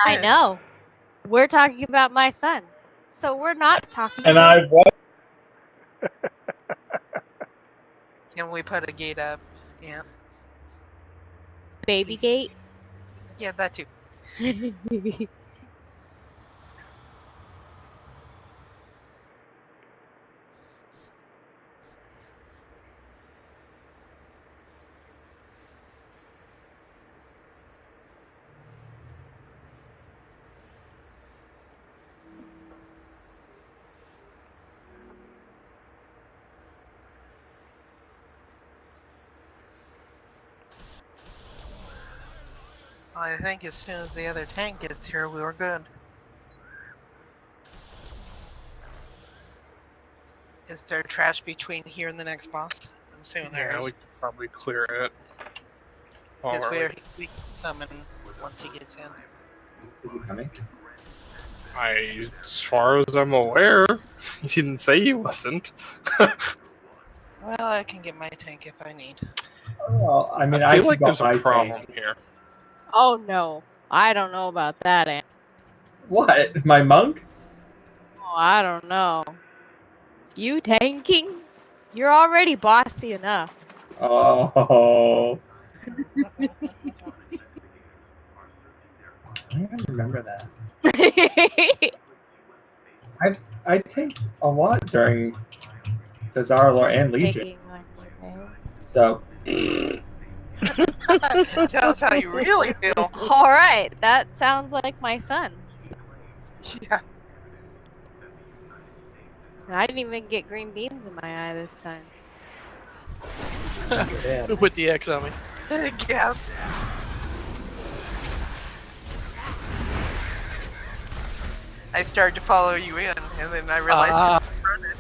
I know. We're talking about my son. So we're not talking And about... I was. Can we put a gate up? Yeah. Baby Please. gate? Yeah, that too. Well, I think as soon as the other tank gets here, we were good. Is there trash between here and the next boss? I'm assuming there Yeah, is. we could probably clear it. Because Alright. we can summon once he gets in. Is he coming? As far as I'm aware, he didn't say he wasn't. Well, I can get my tank if I need. Well, I mean, I I feel can like go there's a my problem tank. here. Oh no. I don't know about that, Aunt. What? My monk? Oh, I don't know. You tanking? You're already bossy enough. Oh. I don't remember that. I take a lot during Tazarlor and Legion. Taking on you, eh? So Tell us how you really feel. Alright, that sounds like my son's. Yeah. I didn't even get green beans in my eye this time. yeah. Who put the X on me? I guess. I started to follow you in, and then I realized you were running.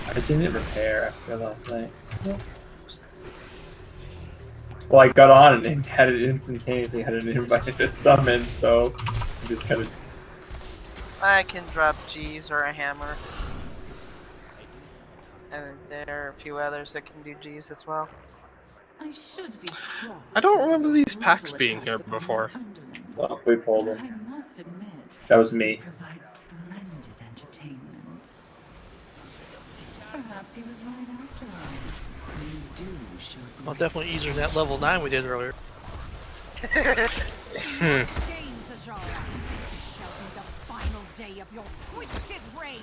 I didn't repair after last night. Well, I got on and had it instantaneously, had an invite to summon, so I just kind of. I can drop Jeeves or a hammer. And there are a few others that can do Jeeves as well. I should be proud. I don't remember these packs being here before. Well, we pulled them. I must admit, That was me. provide splendid entertainment. Perhaps he was right after all. You do show. Well, definitely easier than that level 9 we did earlier. Hmm. This shall be the final day of your twisted reign.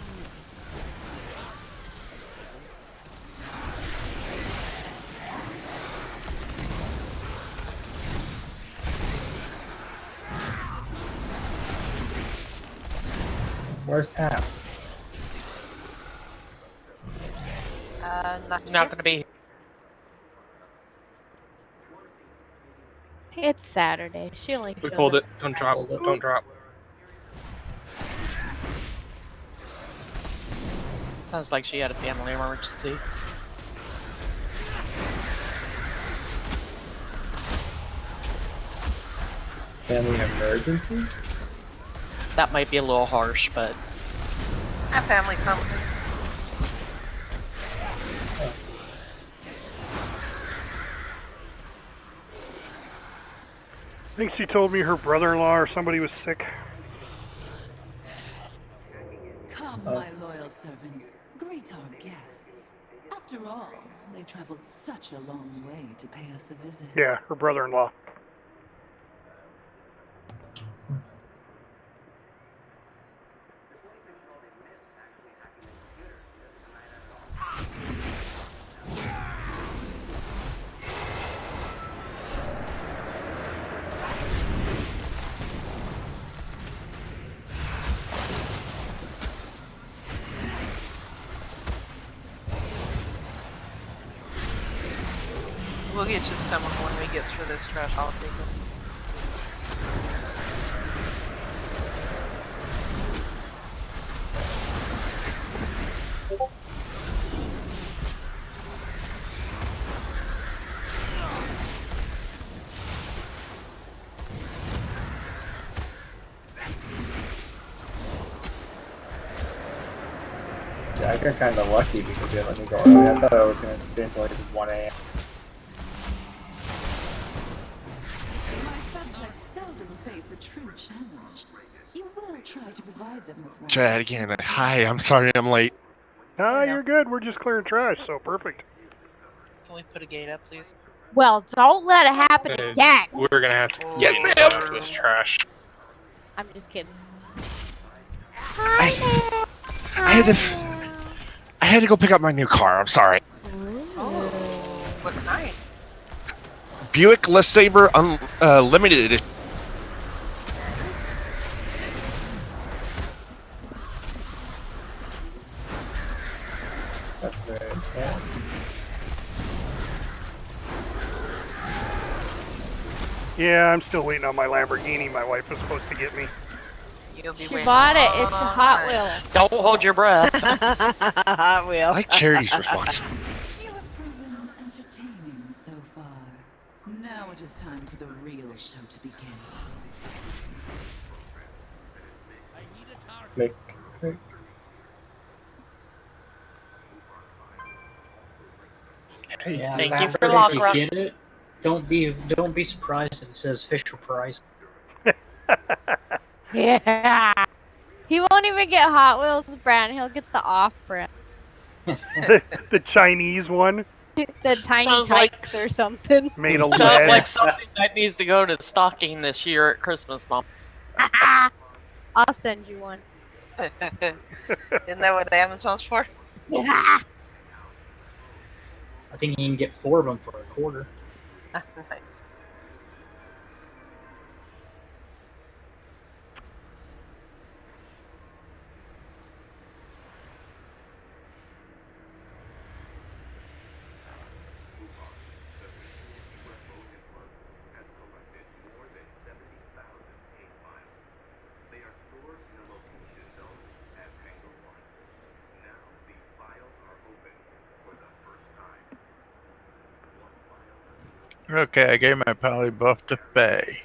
Where's Tap? Not gonna be. It's Saturday. She only We shows pulled up it. Don't drop. Pulled it. Don't drop. Sounds like she had a family emergency. Family emergency? That might be a little harsh, but Have family something. I think she told me her brother-in-law or somebody was sick. Come, my loyal servants, greet our guests. After all, they traveled such a long way to pay us a visit. Yeah, her brother-in-law. We'll get you someone when we get through this trash hall frequent. Yeah, I got kind of lucky because they let me go early. I thought I was going to stay until like 1 a.m. check seldom face a true challenge. You will try to provide them with one. Try that again. Hi, I'm sorry I'm late. Ah, you're good. We're just clearing trash, so perfect. Can we put a gate up, please? Well, don't let it happen again. We're gonna have to Yes, clean ma'am. after this trash. I'm just kidding. I had to go pick up my new car. I'm sorry. Oh, what kind? Buick LeSabre Limited Edition. That's very yeah. Yeah, I'm still waiting on my Lamborghini my wife was supposed to get me. You'll be She waiting bought a it. It's a long Hot time. Wheel. Don't hold your breath. I like Charity's response. You have proven entertaining so far. Now it is time for the real show to begin. Click, click. Yeah, Thank you for the Faffard, lock if you run. get it, don't be surprised if it says Fisher Price. Yeah. He won't even get Hot Wheels brand. He'll get the off brand. The Chinese one The tiny Sounds like- tykes or something. made of Sounds lead. like something that needs to go into stocking this year at Christmas, Mom. I'll send you one. Isn't that what Amazon's for? Yeah. I think you can get 4 of them for $0.25. Nice. Okay, I gave my pally buff to Faye.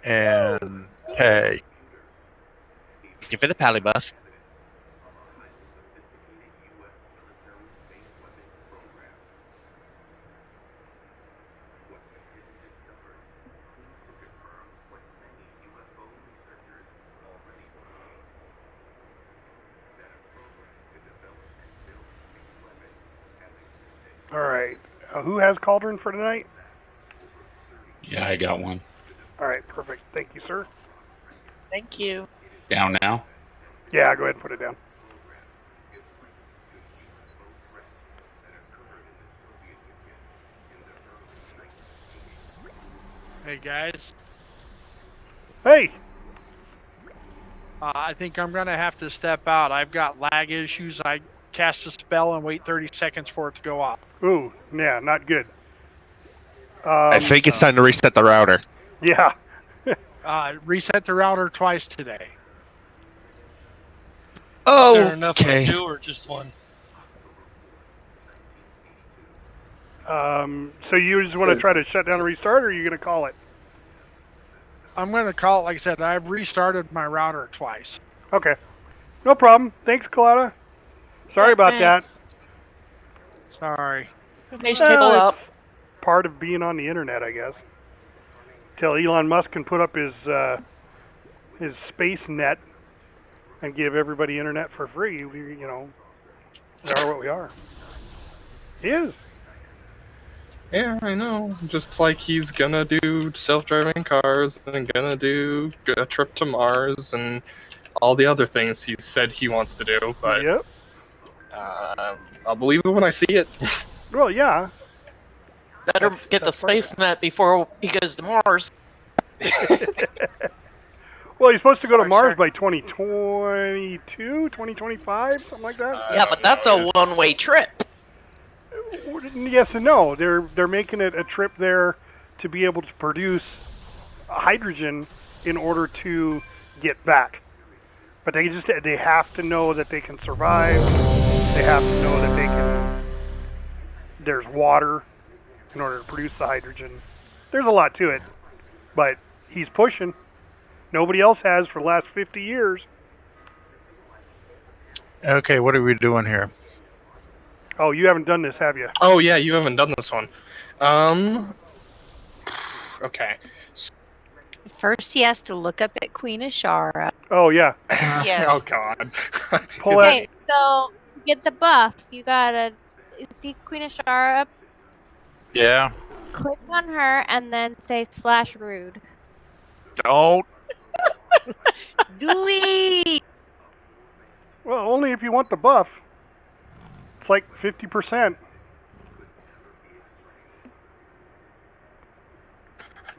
And hey. Give it a pally buff. All right. Who has Cauldron for tonight? Yeah, I got one. All right, perfect. Thank you, sir. Thank you. Down now? Yeah, go ahead and put it down. Hey guys, Hey, I think I'm gonna have to step out. I've got lag issues. I cast a spell and wait 30 seconds for it to go off. ooh, yeah, not good. I think it's time to reset the router. Yeah. Reset the router twice today. Oh, Is there enough for okay. 2 or just 1? So you just want to try to shut down and restart, or are you going to call it? I'm gonna call it. Like I said, I've restarted my router twice. Okay. No problem. Thanks, Colada. Sorry about that. Sorry. Page table up. It's part of being on the internet, I guess. Till Elon Musk can put up his space net and give everybody internet for free. We are what we are. He is. Yeah, I know. Just like he's gonna do self-driving cars and gonna do a trip to Mars and all the other things he said he wants to do. But Yep. I'll believe it when I see it. Well, yeah. Better get the space net before he goes to Mars. Well, he's supposed to go to Mars by 2022, 2025, something like that. Yeah, but that's a one-way trip. Yes and no. They're making it a trip there to be able to produce hydrogen in order to get back. But they have to know that they can survive. They have to know that there's water in order to produce the hydrogen. There's a lot to it, but he's pushing. Nobody else has for the last 50 years. Okay, what are we doing here? Oh, you haven't done this, have you? Oh yeah, you haven't done this one. Okay. First, he has to look up at Queen Ashara. Oh yeah. Yes. Oh god. Pull that. Okay, so to get the buff, you gotta see Queen Ashara, Yeah. click on her, and then say /rude. Don't. Do it! Well, only if you want the buff. It's like 50%.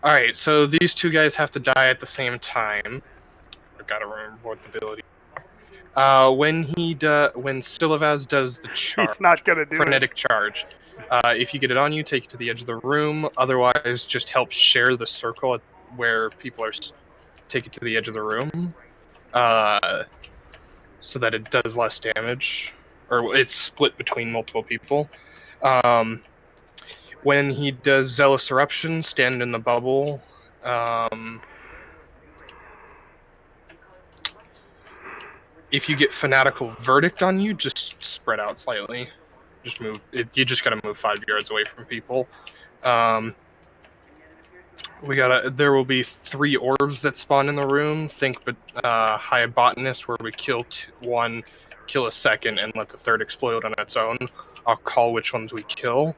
Alright, so these two guys have to die at the same time. I've got to remember what the ability. When Silavaz does the charge, He's not gonna do frenetic charge, if you get it on you, take it to the edge of the room. Otherwise, just help share the circle at where people are. Take it to the edge of the room, so that it does less damage, or it's split between multiple people. When he does Zealous Eruption, stand in the bubble. If you get Fanatical Verdict on you, just spread out slightly. Just move. You just gotta move 5 yards away from people. There will be 3 orbs that spawn in the room. Think, High Botanist, where we kill one, kill a second, and let the third explode on its own. I'll call which ones we kill.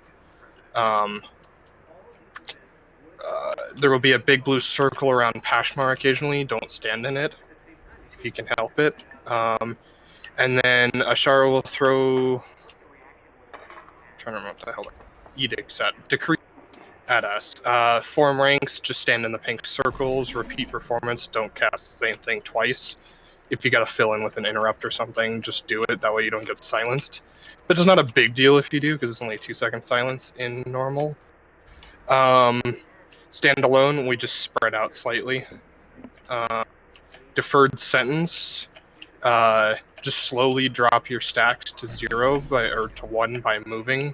There will be a big blue circle around Pashmar occasionally. Don't stand in it if you can help it. And then Ashara will throw. I'm trying to remember what the hell. Edicts at decree at us. Form ranks. Just stand in the pink circles. Repeat performance. Don't cast the same thing twice. If you gotta fill in with an interrupt or something, just do it. That way you don't get silenced. But it's not a big deal if you do, because it's only a 2-second silence in normal. Stand alone, we just spread out slightly. Deferred sentence, just slowly drop your stacks to 0 or to 1 by moving.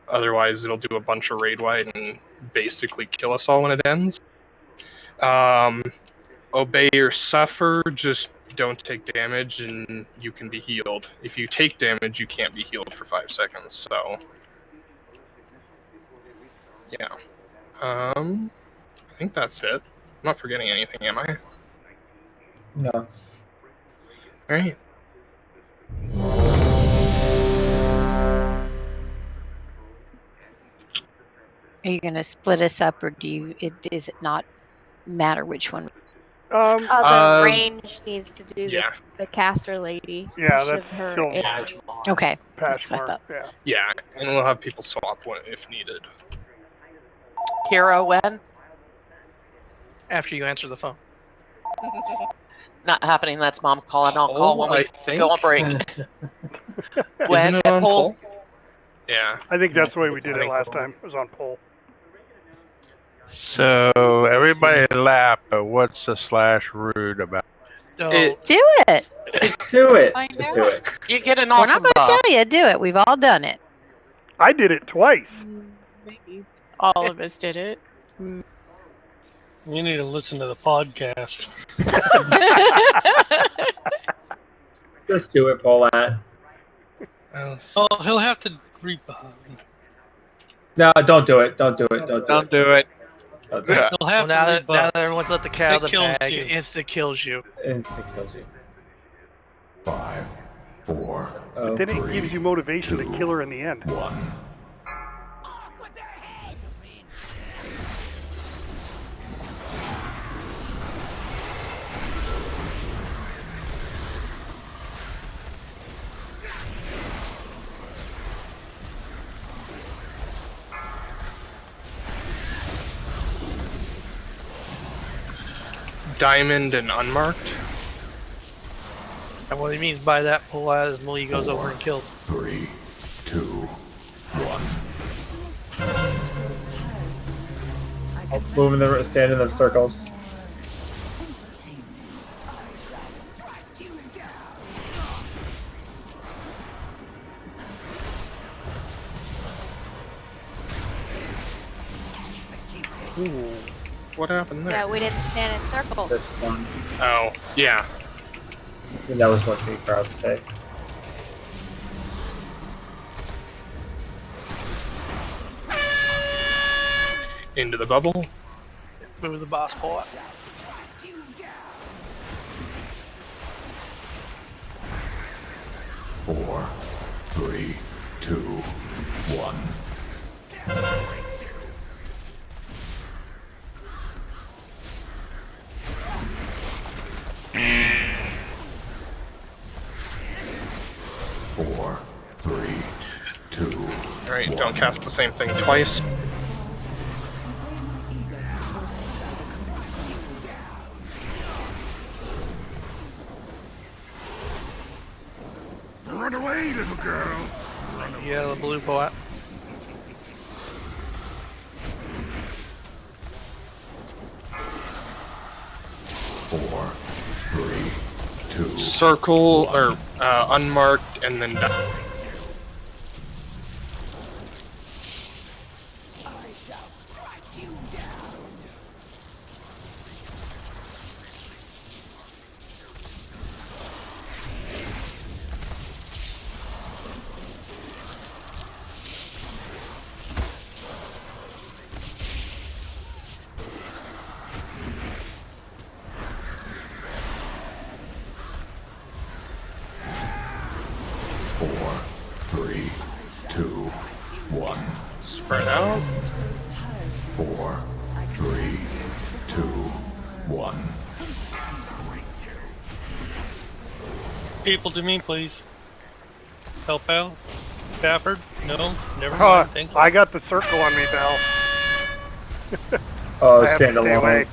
Otherwise, it'll do a bunch of raid wide and basically kill us all when it ends. Obey or suffer, just don't take damage and you can be healed. If you take damage, you can't be healed for 5 seconds, so. Yeah. I think that's it. I'm not forgetting anything, am I? No. Alright. Are you going to split us up, or does it not matter which one? The range needs to do yeah. the caster lady. Yeah, that's still Okay. Pashmar. Yeah. Yeah, and we'll have people swap if needed. Hero when? After you answer the phone. Not happening. That's mom calling. I'll call when we go on break. When it on poll? Yeah. I think that's the way we did it last time. It was on poll. So everybody laugh, but what's the /rude about? Do it. Just do it. Just do it. You get an We're awesome not going to buff. tell you. Do it. We've all done it. I did it twice. Maybe all of us did it. You need to listen to the podcast. Just do it, Paulette. Oh, he'll have to read behind. No, don't do it. Don't do it. Don't do it. He'll have Well, now to that everyone's let the cat out of the kills bag, you. it insta kills you. Instant kills you. 5, 4. But then it gives you motivation to kill her in the end. 1. Diamond and unmarked. And what he means by that, pull out his Muli goes over and kills. 3, 2, 1. Stand in the circles. Ooh, what happened there? Yeah, we didn't stand in circles. That's one. Oh, yeah. And that was what the crowd said. Into the bubble. Move the boss pull up. Four, three, two, one. 4, 3, 2. Alright, don't cast the same thing twice. Run away, little girl. Run away. Yeah, the blue poet. Four, three, two. Circle or unmarked and then down. Spread out. 4, 3, 2, 1. People to me, please. Help out. Faffard? No, never mind. Thanks. I got the circle on me, Bell. Oh, I have to stand stay alone. away.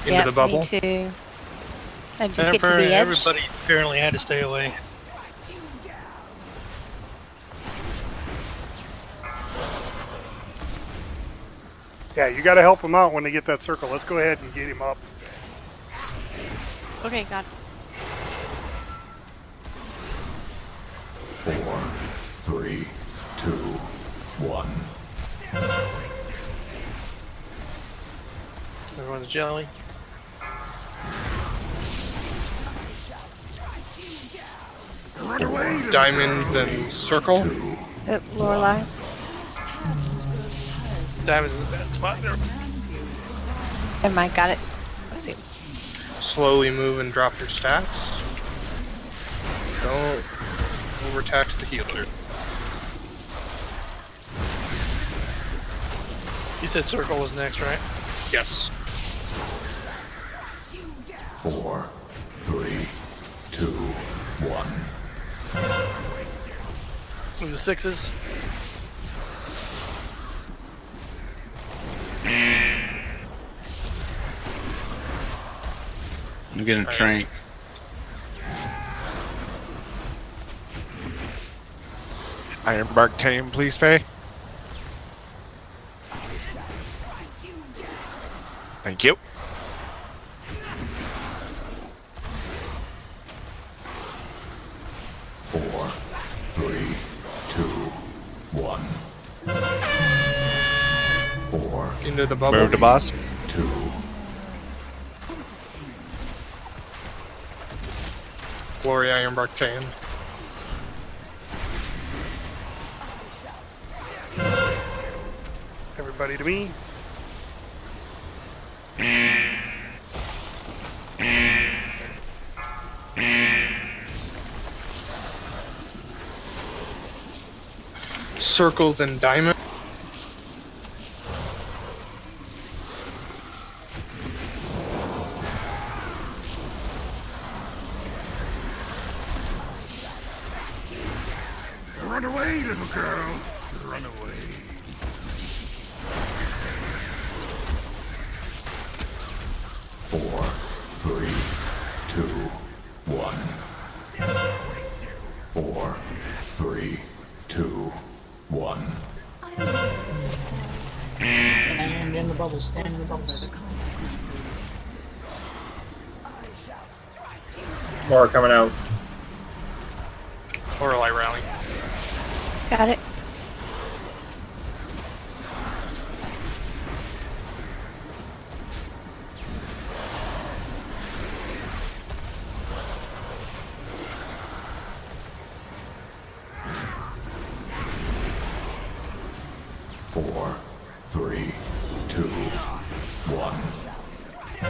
Into the bubble. Me too. I just And get to for the edge. everybody apparently had to stay away. Yeah, you got to help him out when they get that circle. Let's go ahead and get him up. Okay, got it. 4, 3, 2, 1. Everyone's jelly. Run away, little Diamonds girl. and circle. Lorelei. Diamond's in the bad spot there. Never mind, got it. Let's see. Slowly move and drop your stats. Don't overtax the healer. You said circle was next, right? Yes. 4, 3, 2, 1. Move the sixes. I'm getting a trank. Ironbark tame, please, Faye. Thank you. Four, 3, 2, 1. 4. Into the bubble. Move to boss. 2. Glory Ironbark Chain. Everybody to me. Circles and diamond. Run away, little girl. Run away. Four, 3, 2, 1. 4, 3, 2, 1. Stand in the bubbles, stand in the bubbles. More coming out. Lorelei rally. Got it. Four, 3, 2, 1.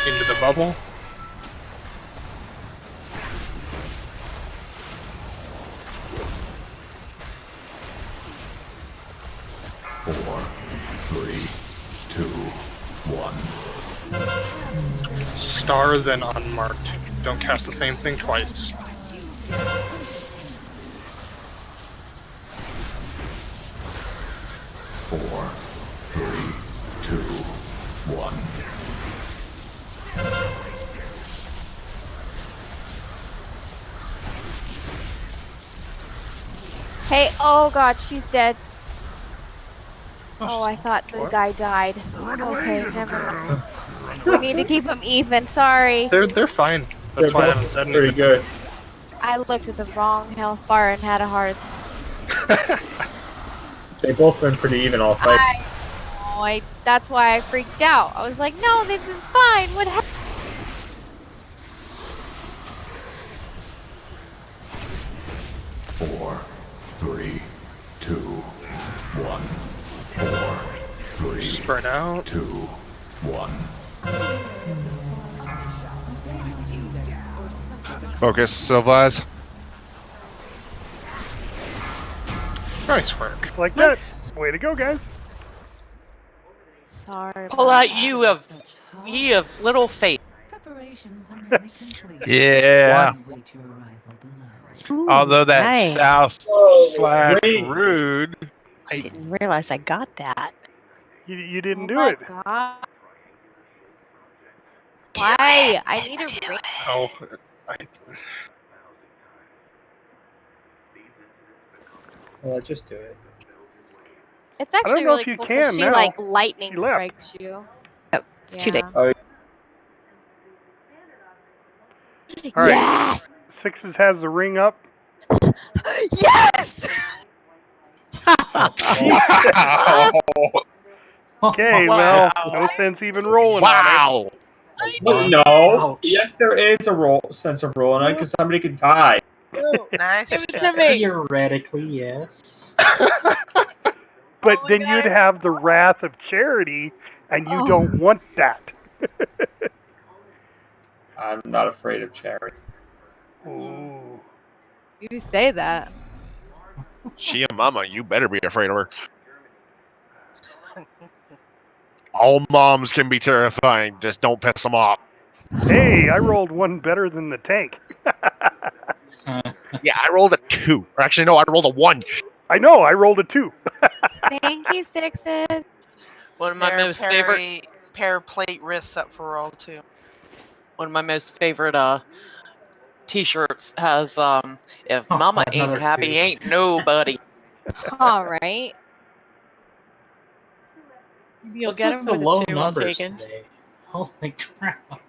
Into the bubble. Four, three, two, one. Star, then unmarked. Don't cast the same thing twice. 4, 3, 2, 1. Hey, oh god, she's dead. Oh, I thought the guy died. Okay, never mind. We need to keep them even, sorry. They're fine. That's why I haven't said anything. Pretty good. I looked at the wrong health bar and had a heart. They've both been pretty even all fight. That's why I freaked out. I was like, no, they've been fine. What happened? Four, three, two, one. 4, 3, Spread out. 2, 1. Focus, Silvaz. Nice work. Just like that. Way to go, guys. Sorry. Pull out ye of little faith. Preparations are nearly complete. Yeah. Wait your arrival below. Ooh, Although that nice. south slash wait. rude. I didn't realize I got that. You didn't do my it. God. Why? I need a ring. Oh, Well, just do it. It's I don't actually know really if you cool can 'cause she now. like lightning She left. strikes you. Oh, it's too late. Oh, All right. Yes! Sixes has the ring up. Yes! Okay, Wow. well, no sense even rolling on no. Ouch. Yes, there is a sense of rolling on it because somebody could die. Nice. Give it to me. Theoretically, yes. it. But Oh, then guys. you'd have the wrath of charity, and you don't want that. I'm not afraid of charity. Ooh. You say that. She a mama, you better be afraid of her. All moms can be terrifying, just don't piss them off. Hey, I rolled one better than the tank. Yeah, I rolled a 2. Or actually, no, I rolled a 1. I know, I rolled a 2. Thank you, Sixes. One of my most favorite. Pair plate wrists up for roll 2. One of my most favorite T-shirts has if Mama ain't Another happy, 2. ain't nobody. All right. You'll What's get with him the with low a 2, I'll numbers take it. today? Holy crap.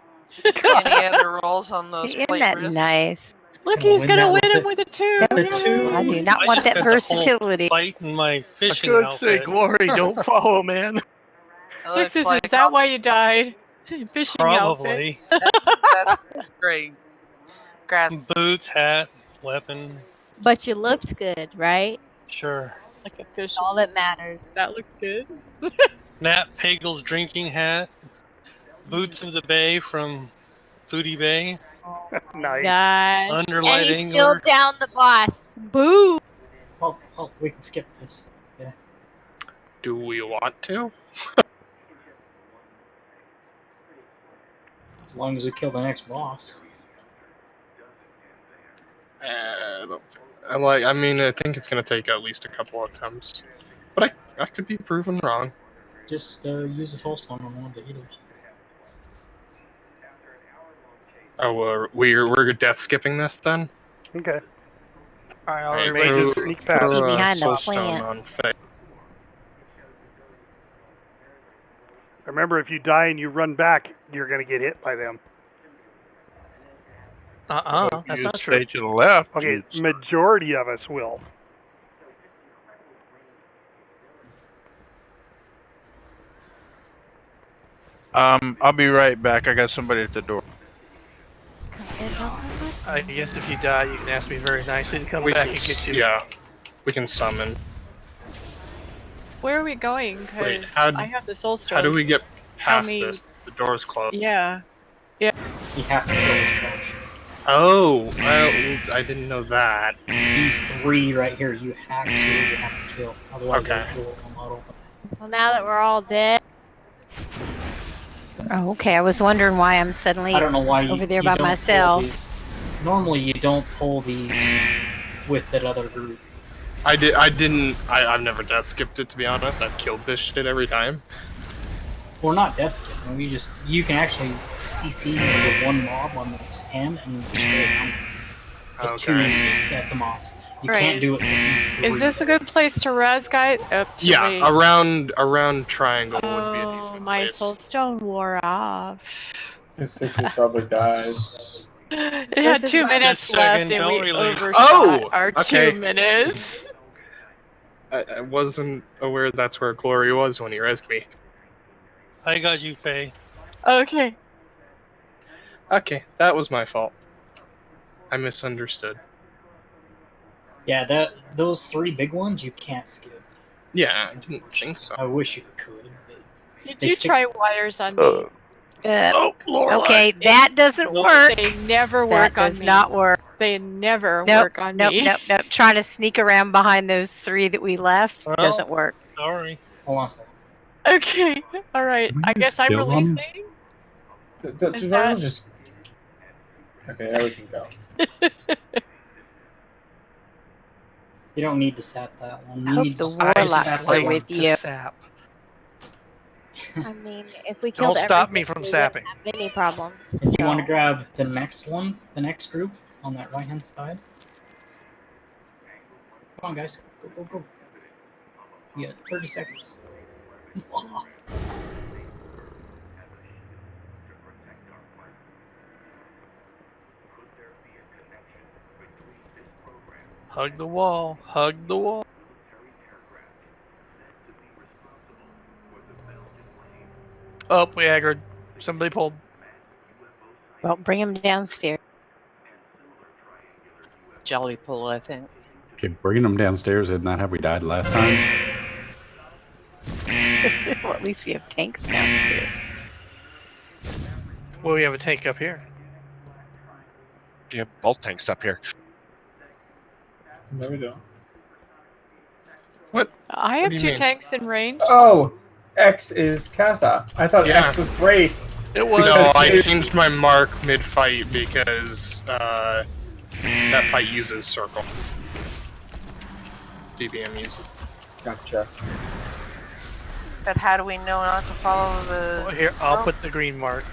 Any other rolls on those Isn't plate that wrists? nice? Look, Gonna he's win gonna that win with him the- with a 2. The 2. I do not want that spent the whole versatility. fight in my fishing I was gonna say, outfit. Glory, don't follow, man. It looks Sixes, like is that why you died? Fishing Probably. that's great. Grab Boots, hat, weapon. But you looked good, right? Sure. like a fish. All that matters. That looks good. Nat Pagel's drinking hat. Boots of the Bay from Foodie Bay. Nice. God. Underlight And he angler. killed down the boss. Boo! Oh, we can skip this. Yeah. do we want to? As long as we kill the next boss. I mean, I think it's gonna take at least a couple attempts, but I could be proven wrong. Just use the soul stone on one of the healers. Oh, we're death skipping this then. Okay. Alright, All right, May just sneak past. Be behind the Soul Stone plant. on Faye. Remember, if you die and you run back, you're going to get hit by them. That's You not stay true. to the left. Okay, majority of us will. I'll be right back. I got somebody at the door. I guess if you die, you can ask me very nicely to come back and get you. Yeah, we can summon. Where are we going? 'Cause Wait, how I have the soul stones. How do we get Tell past me- this? The door's closed. Yeah. Yeah. You have to kill this trash. Oh, well, I didn't know that. These three right here, you have to kill. Otherwise, Okay. the door will not open. Well, now that we're all dead. Oh, okay. I was wondering why I'm suddenly I don't know why you, over there you by don't pull myself. these. Normally, you don't pull these with that other group. I've never death skipped it, to be honest. I've killed this shit every time. Well, not death skip. I mean, you can actually CC with one mob on this hand and destroy them. With two sets of mobs. You Right. can't do it with these three. Is this a good place to res, guys? Up to Yeah, me. around triangle would be a Oh, decent my place. soul stone wore off. His 60 probably died. It had 2 minutes Just a second, left, and don't we release. overshot our okay. 2 minutes. I wasn't aware that's where Glory was when he rescued me. I got you, Faye. Okay. Okay, that was my fault. I misunderstood. Yeah, those three big ones you can't skip. Yeah, I didn't think so. I wish you could. Did They you try fixed- wires on me? Okay, that doesn't work. They never work that on does me. not work. They never Nope, work on nope, me. nope, nope. Trying to sneak around behind those three that we left Well, doesn't work. Sorry. Hold on a second. Okay, all right. I guess I'm kill them? releasing. Just... Okay, now we can go. You don't need to sap that one. You Hope need the to warlocks sap are that one. with you. Sap. I mean, if we Don't killed stop me everything, from we sapping. wouldn't have any problems. If you want to so- grab the next one, the next group on that right hand side. Come on, guys. Go, go, go. You got 30 seconds. Hug the wall. Hug the wall. Oh, we aggroed. Somebody pulled. Well, bring him downstairs. Jelly pull, I think. Okay, bringing them downstairs, isn't that how we died last time? Well, at least we have tanks downstairs. Well, we have a tank up here. You have both tanks up here. No, we don't. What? I What have do you 2 mean? tanks in range. Oh! X is Casa. I thought Yeah. X was Wraith. It was. No, I changed my mark mid-fight because that fight uses circle. DBM uses. Gotcha. But how do we know not to follow the... Well, here, I'll put the green mark.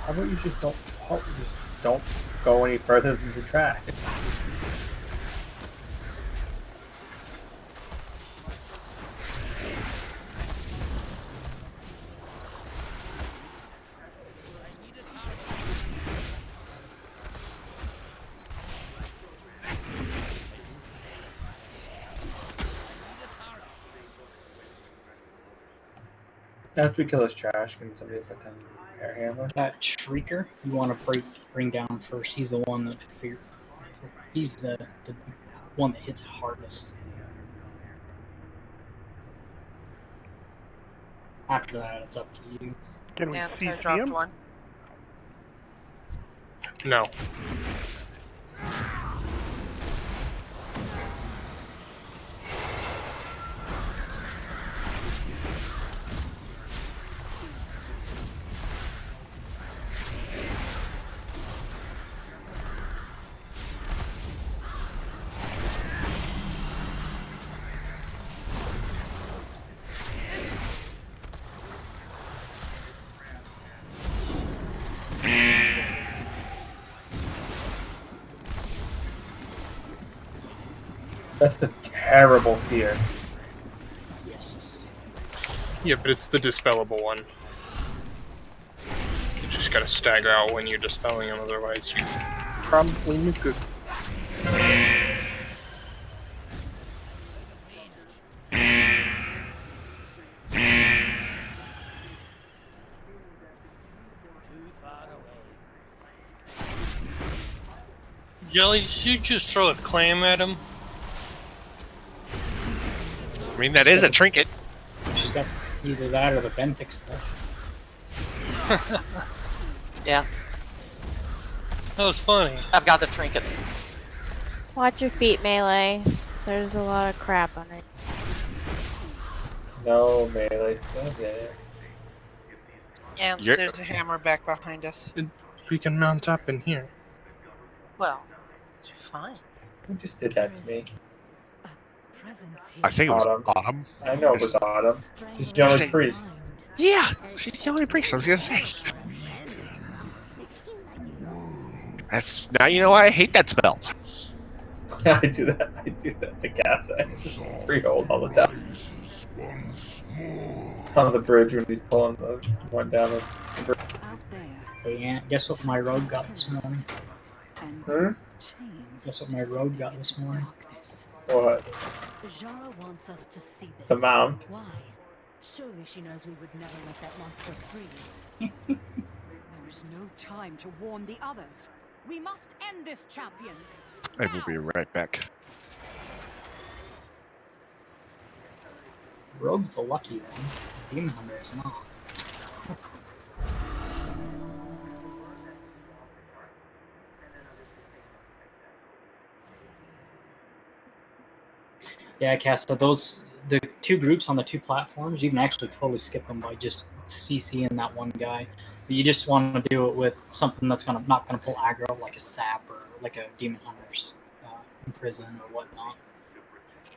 How about you just don't go any further than the track? After we kill this trash, can somebody put down the air hammer? That shrieker, you want to bring down first. He's the one that he's the one that hits hardest. After that, it's up to you. Can we Yeah, I CC dropped him? one. No. That's a terrible fear. Yes. Yeah, but it's the dispellable one. You just gotta stagger out when you're dispelling them, otherwise you probably nuke it. Jelly, should you just throw a clam at him? I mean, that is a trinket. She's got either that or the Benthic stuff. Yeah. That was funny. I've got the trinkets. Watch your feet, Melee. There's a lot of crap on it. No, Melee, stop it. And You're- there's a hammer back behind us. We can mount up in here. Well, fine. Who just did that to me? I think it was Autumn. I know it was Autumn. She's the only Say- priest. Yeah, she's the only priest. I was gonna say. That's now you know why I hate that spell. I do that. I do that to Cass. I just freehold all the time. On the bridge when he's pulling the one down the bridge. Hey, Aunt, guess what my rogue got this morning? Hmm? Guess what my rogue got this morning? What? Jara wants us to see this. The mount. Why? Surely she knows we would never let that monster free. There is no time to warn the others. We must end this, champions. I will be right back. Rogue's the lucky one. Demon Hunter is not. Yeah, Cass, so the two groups on the two platforms, you can actually totally skip them by just CCing that one guy. But you just want to do it with something that's not gonna pull aggro, like a sap or like a Demon Hunter's Imprison or whatnot.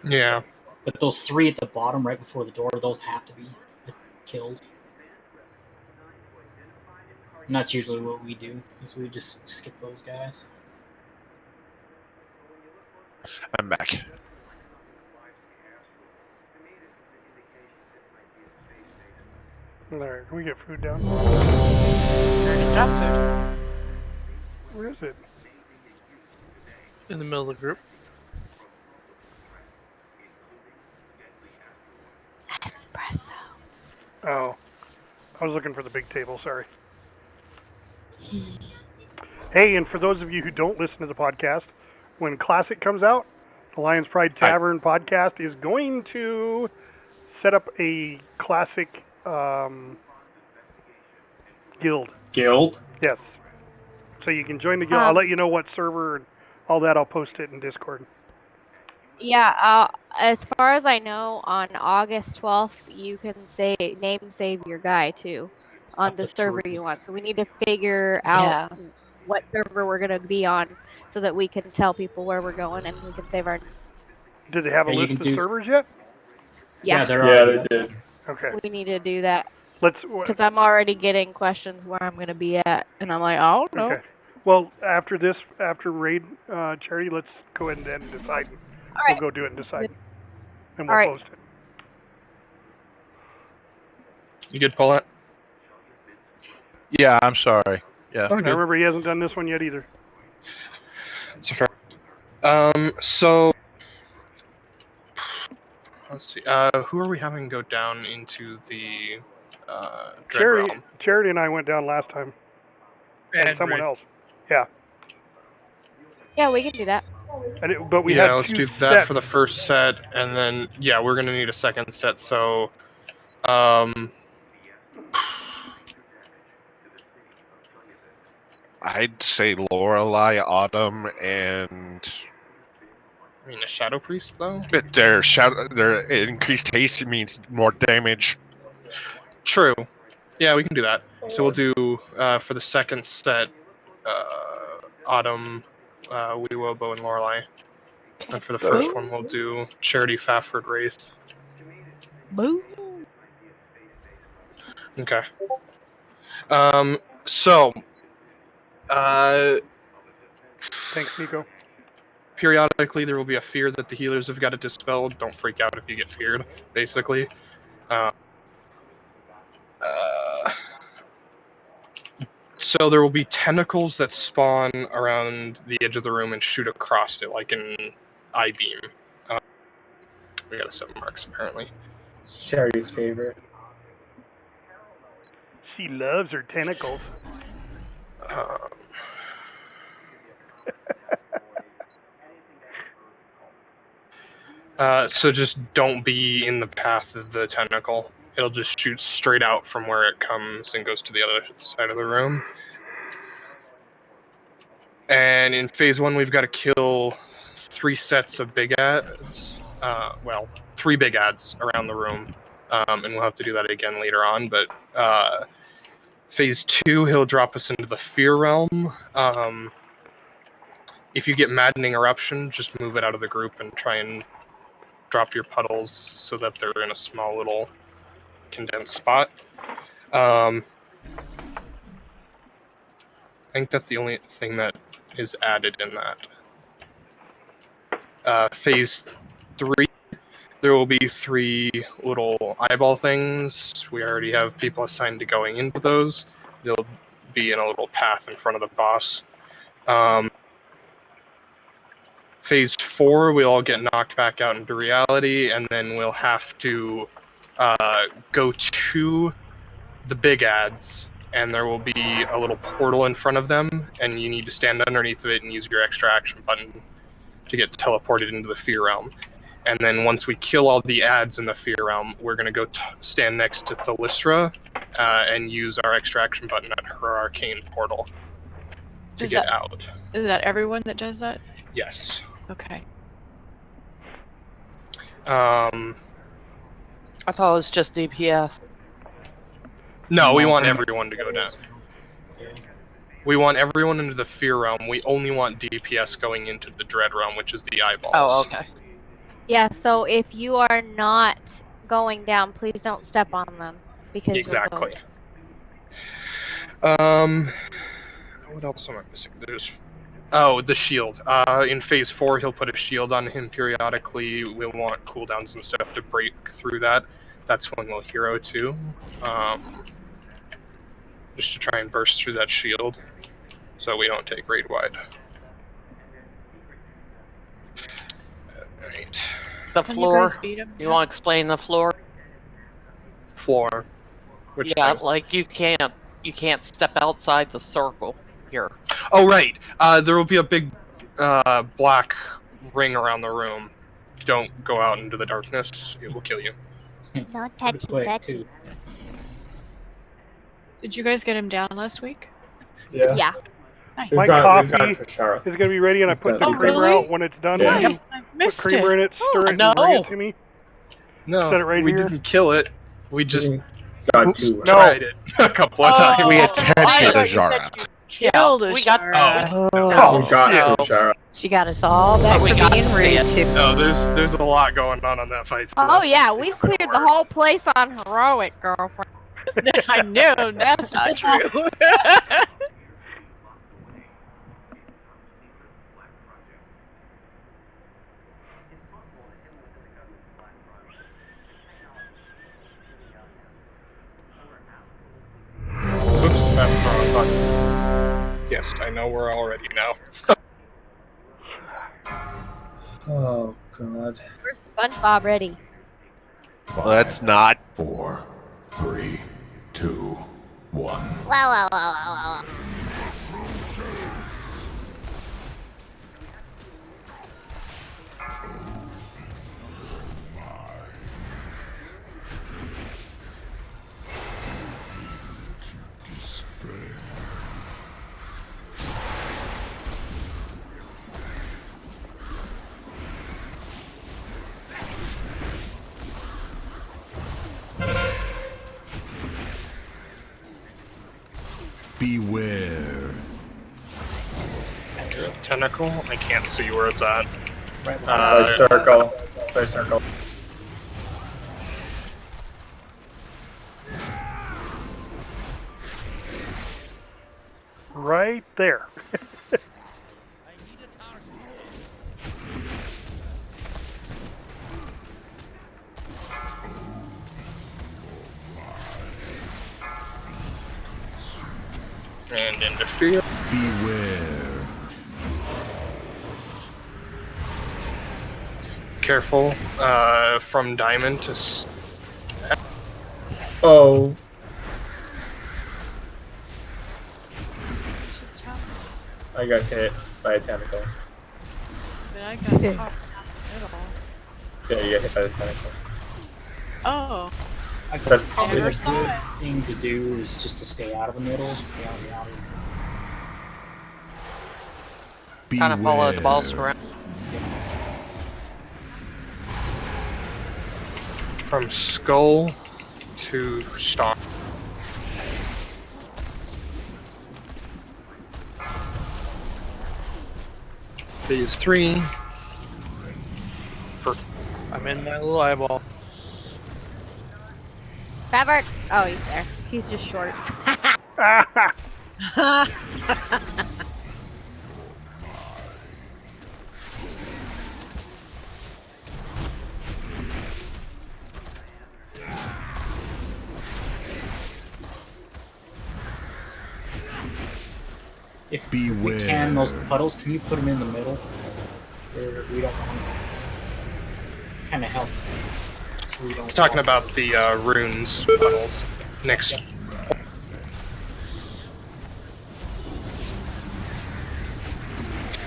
Yeah. But those three at the bottom, right before the door, those have to be killed. And that's usually what we do, is we just skip those guys. I'm back. Alright, can we get food down? Already dropped food. Where is it? In the middle of the group. Espresso. Oh. I was looking for the big table, sorry. Hey, and for those of you who don't listen to the podcast, when Classic comes out, the Lionspridetavern podcast is going to set up a Classic guild. Guild? Yes. So you can join the guild. I'll let you know what server and all that. I'll post it in Discord. Yeah, as far as I know, on August 12th, you can save your guy too on the server you want. So we need to figure out what server we're going to be on so that we can tell people where we're going and we can save our... Did they have a list of servers yet? Yeah, they did. Okay. We need to do that. Let's. Because I'm already getting questions where I'm going to be at, and I'm like, I don't know. Okay. Well, after raid charity, let's go ahead and decide. All right. We'll go do it and decide, and All we'll right. post it. You good, Paulette? Yeah, I'm sorry. Yeah. I remember he hasn't done this one yet either. So fair. So let's see. Who are we having go down into the Dread Realm? Charity and I went down last time, and someone else. Yeah. Yeah, we can do that. But we had let's two do sets. that for the first set, and then we're gonna need a second set. So, I'd say Lorelei, Autumn, and I mean a Shadow Priest though. But their increased haste means more damage. True. Yeah, we can do that. So we'll do for the second set, Autumn, Weewobo, and Lorelei. And for the first one, we'll do Charity, Fafford, Wraith. Boo. Okay. So. Thanks, Nico. Periodically, there will be a fear that the healers have got to dispel. Don't freak out if you get feared, basically. So there will be tentacles that spawn around the edge of the room and shoot across it, like an I-beam. We gotta set marks, apparently. Charity's favorite. She loves her tentacles. So just don't be in the path of the tentacle. It'll just shoot straight out from where it comes and goes to the other side of the room. And in phase 1, we've got to kill 3 sets of big ads. Well, 3 big ads around the room. And we'll have to do that again later on. But phase 2, he'll drop us into the fear realm. If you get maddening eruption, just move it out of the group and try and drop your puddles so that they're in a small little condensed spot. I think that's the only thing that is added in that. Phase 3, there will be 3 little eyeball things. We already have people assigned to going into those. They'll be in a little path in front of the boss. Phase 4, we'll all get knocked back out into reality, and then we'll have to go to the big ads, and there will be a little portal in front of them, and you need to stand underneath of it and use your extra action button to get teleported into the fear realm. And then once we kill all the ads in the fear realm, we're going to go stand next to Thalystra and use our extra action button at her arcane portal to get out. Is that everyone that does that? Yes. Okay. I thought it was just DPS. No, we want everyone to go down. We want everyone into the fear realm. We only want DPS going into the dread realm, which is the eyeballs. Oh, okay. Yeah, so if you are not going down, please don't step on them because exactly. What else am I missing? The shield. In phase 4, he'll put a shield on him periodically. We'll want cooldowns and stuff to break through that. That's when we'll hero too. Just to try and burst through that shield, so we don't take raid wide. Alright. The floor. You want to explain the floor? Floor. Which thing? Like you can't step outside the circle here. Oh right. There will be a big black ring around the room. Don't go out into the darkness. It will kill you. Not touchy. Did you guys get him down last week? Yeah. Yeah. Nice. My coffee is going to be ready, and I put the creamer out when it's done. Yeah. Yes, I missed put creamer in it, stir it, and bring it to me. No, Set it right we here. didn't kill it. We just tried it a couple of times. We attempted a Jara. Killed we got. She got us all back we for got being to see rude it. too. No, there's a lot going on that fight. Oh yeah, we've cleared the whole place on heroic, girlfriend. I know, that's not true. Oops, that's the wrong button. Yes, I know we're all ready now. Oh god. Where's SpongeBob ready? Let's not. 4, 3, 2, 1. Wow. Beware. Tentacle? I can't see where it's at. Circle. Circle. Right there. And interfere. Beware. Careful. From diamond to. Oh. I got hit by a tentacle. But I got tossed out the middle. Yeah, you get hit by the tentacle. Oh. I That's thought probably never the saw good it. thing to do is just to stay out of the middle, stay on the outer. Kind of follow the balls around. From skull to stock. Phase 3. I'm in my little eyeball. Faffard. Oh, he's there. He's just short. If we can, those puddles, can you put them in the middle? Where we don't want them. Kind of helps. So we don't. He's talking about the runes puddles next. Yep.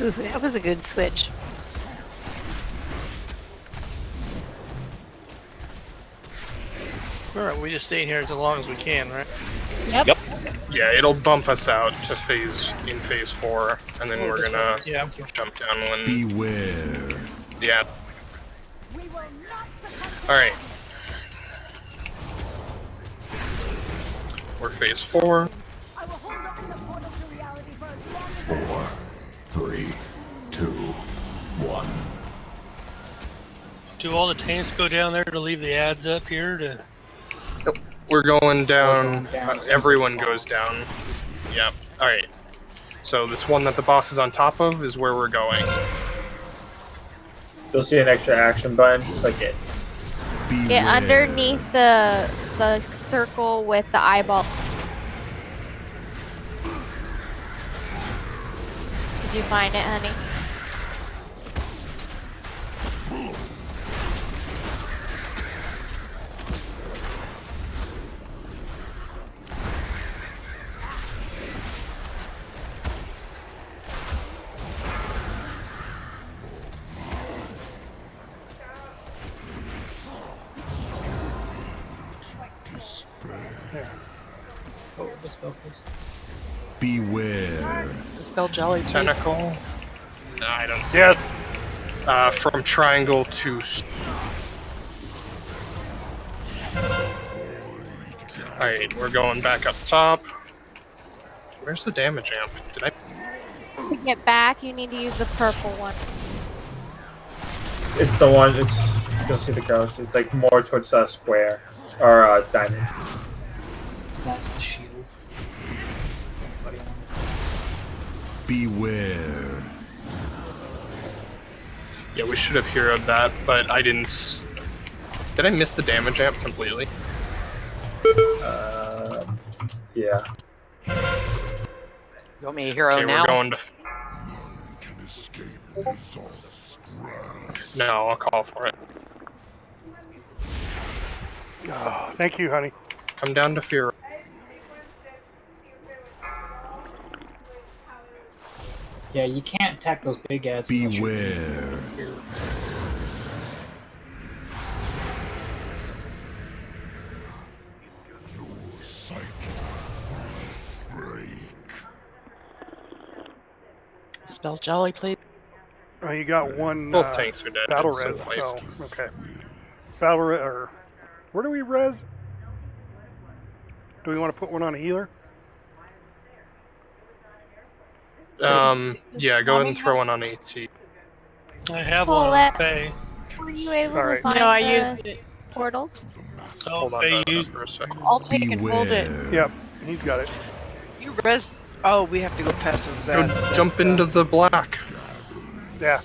Ooh, that was a good switch. Alright, we just stay here as long as we can, right? Yep. Yeah, it'll bump us out to phase 4, and then we're gonna jump down when. Beware. Yeah. All right. We're phase 4. 4, 3, 2, 1. Do all the tanks go down there to leave the ads up here to? Nope. We're going down. down Everyone goes down. Yep. All right. So this one that the boss is on top of is where we're going. You'll see an extra action button. Click it. Get underneath the circle with the eyeball. Did you find it, honey? Oh, the spell, please. Beware. Dispel jelly, please. Tentacle. No, I don't see Yes. it. From triangle to. Alright, we're going back up top. Where's the damage amp? Did I? To get back, you need to use the purple one. It's the one. You'll see the ghost. It's like more towards square or diamond. That's the shield. Beware. Yeah, we should have heroed that, but I didn't. Did I miss the damage amp completely? Yeah. You want me to hero Okay, now? we're going to. No, I'll call for it. Oh, thank you, honey. Come down to fear. Yeah, you can't attack those big ads. Beware. Spell jelly, please. Oh, you got one Both tanks are dead. battle so res. like- Oh, okay. Battle res. Or where do we res? Do we want to put one on a healer? Yeah, go ahead and throw one on AT. I have Pull one on it. Faye. Were you able All to right. find No, I the used it. portals? Oh, Hold on Faye to used. that for a second. I'll take and hold it. Beware. Yep, he's got it. You res. Oh, we have to go past those Go ads. jump into the black. Yeah.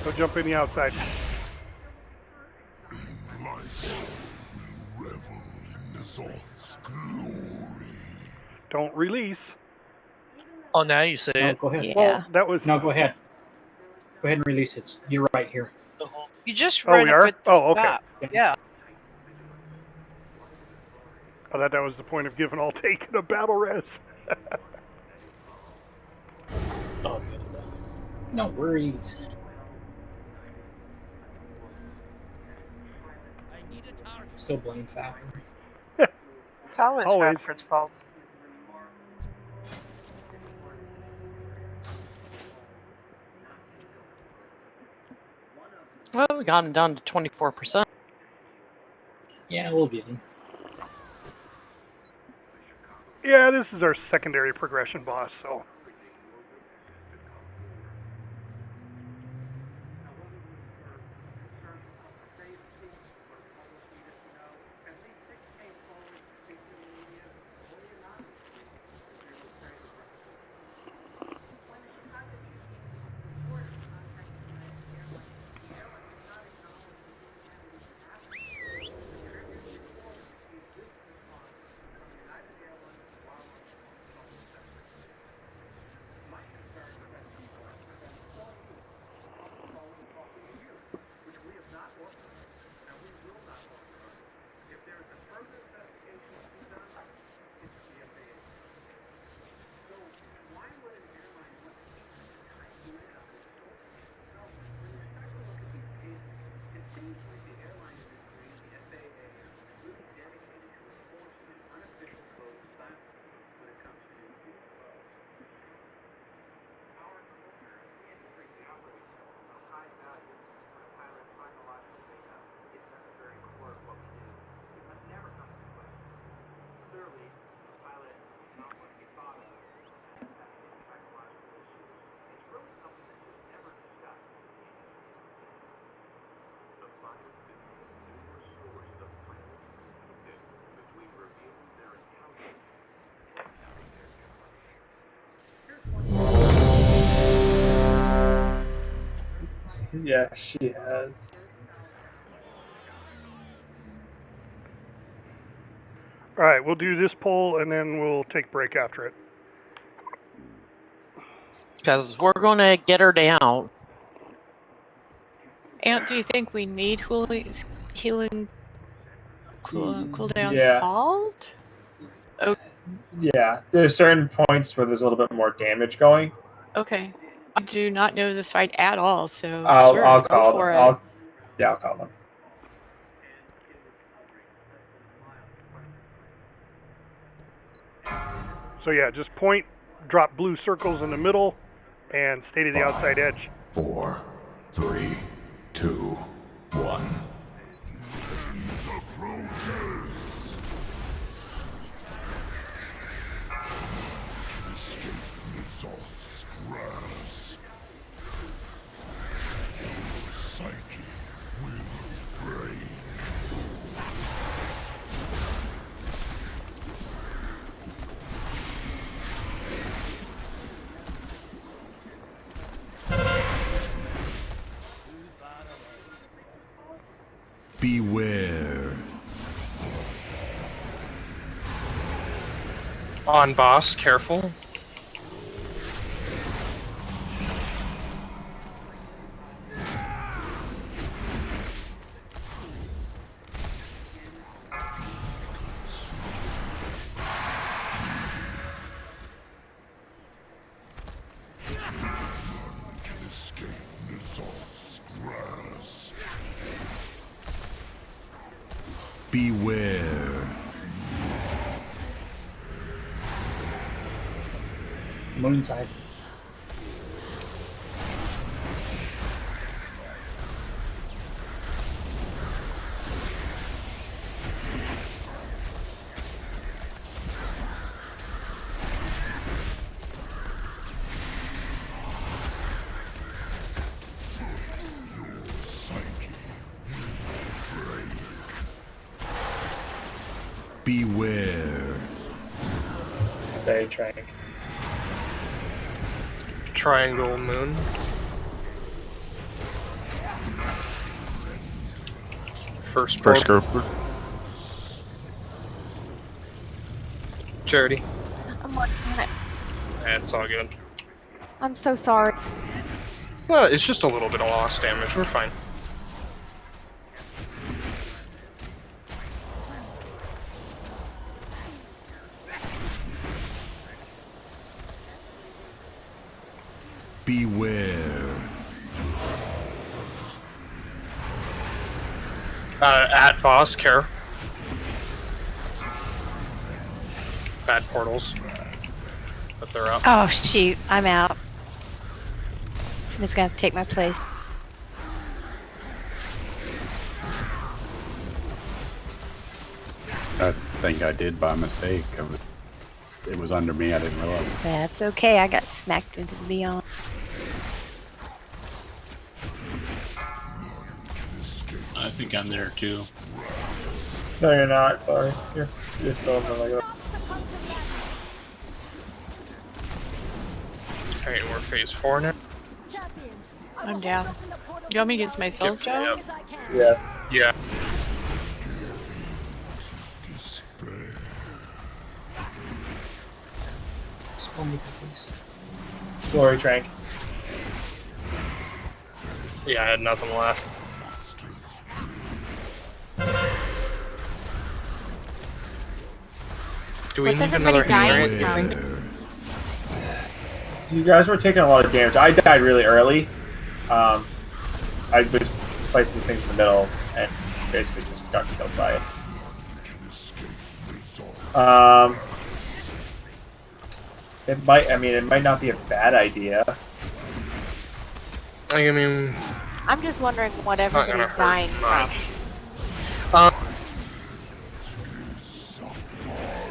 Go jump in the outside. Don't release. Oh, now you say No, it. go ahead. Yeah. Well, that was. No, go ahead. Go ahead and release it. You're right here. You just Oh, ran we up are? at the Oh, okay. stop. Yeah. I thought that was the point of giving all taken a battle res. It's all good. No worries. Still blame Fafford. It's always Fafford's fault. Well, we got him down to 24%. Yeah, we'll get him. Yeah, this is our secondary progression boss, so. Yeah, she has. All right, we'll do this poll and then we'll take break after it. Because we're going to get her down. Aunt, do you think we need healing cooldowns Yeah. called? Oh, Yeah, there's certain points where there's a little bit more damage going. okay. I do not know this fight at all, so I'll go call for them. it. I'll call them. So yeah, just point, drop blue circles in the middle, and stay to the outside edge. 4, 3, 2, 1. Beware. On boss, careful. Beware. Moonside. Beware. Very trank. Triangle moon. First group. Charity. I'm working on it. That's all good. I'm so sorry. No, it's just a little bit of lost damage. We're fine. Beware. At boss, care. bad portals. But they're up. Oh shoot, I'm out. Somebody's gonna have to take my place. I think I did by mistake. It was under me. I didn't realize. That's okay. I got smacked into the beyond. I think I'm there too. No, you're not. Sorry, you're still in the Lego. Alright, we're phase 4 now. I'm down. You want me to use my souls, Joe? Yeah. Yeah. Glory Trank. Yeah, I had nothing left. Do we need another Ignorant, you think? You guys were taking a lot of damage. I died really early. I was placing things in the middle and basically just got killed by it. It might not be a bad idea. I mean, I'm just wondering what everybody's dying from.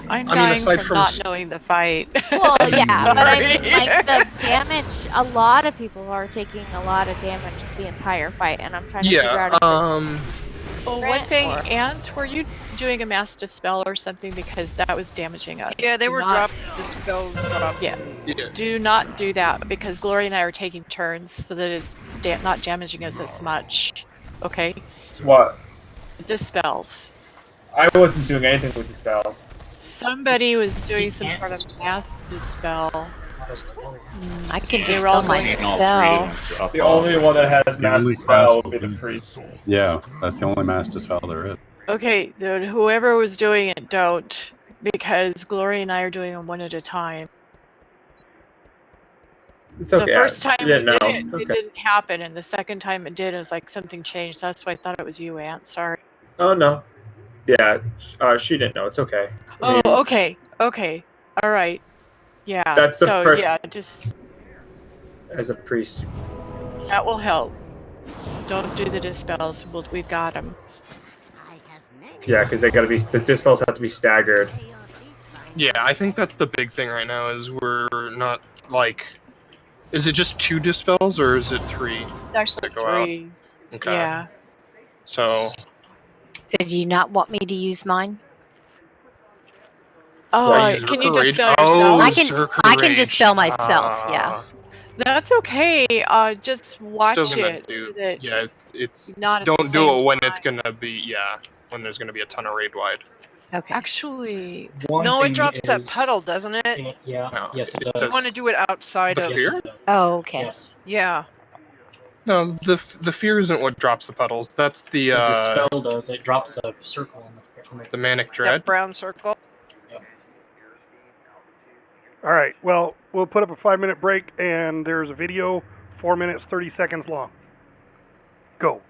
I'm dying from not knowing the fight. Well, yeah, but I mean, Sorry. like, the damage, a lot of people are taking a lot of damage the entire fight, and I'm trying to figure out if Well, one thing, Ant, were you doing a mass dispel or something, because that was damaging us? Yeah, they Do were not- dispels dropped. Yeah. Do not do that, because Glory and I are taking turns so that it's not damaging us as much. Okay? What? Dispels. I wasn't doing anything with the spells. Somebody was doing some sort of mass dispel. I can They dispel rolled myself. The only one that has mass spell would be the priest. Yeah, that's the only mass dispel there is. Okay, dude, whoever was doing it, don't. Because Glory and I are doing them one at a time. It's okay. The first time we did no, it, it's it okay. didn't happen, and the second time it did, it was like something changed. That's why I thought it was you, Ant. Sorry. Oh no. Yeah, she didn't know. It's okay. I mean, Oh, okay. Okay. All right. Yeah. That's the so, first- yeah, just as a priest. that will help. Don't do the dispels. We've got them. Yeah, because the dispels have to be staggered. Yeah, I think that's the big thing right now is we're not, like... Is it just 2 dispels, or is it 3? It's actually that go out? 3. Okay. Yeah. So... So do you not want me to use mine? Oh, can you dispel Oh, yourself? I can dispel myself. Yeah. That's okay. Just watch Still gonna it. do, So that yeah, it's not at the don't do same it when it's gonna be, when there's gonna be a ton of raid wide. Okay. Actually, No, it drops that puddle, doesn't it? Yeah. No, Yes, it it does. You want to do it outside The of. fear? Oh, okay. Yes. Yeah. No, the fear isn't what drops the puddles. That's the The spell does. It drops the circle on the the manic That dread. brown circle. All right. Well, we'll put up a 5-minute break, and there's a video 4 minutes 30 seconds long. Go.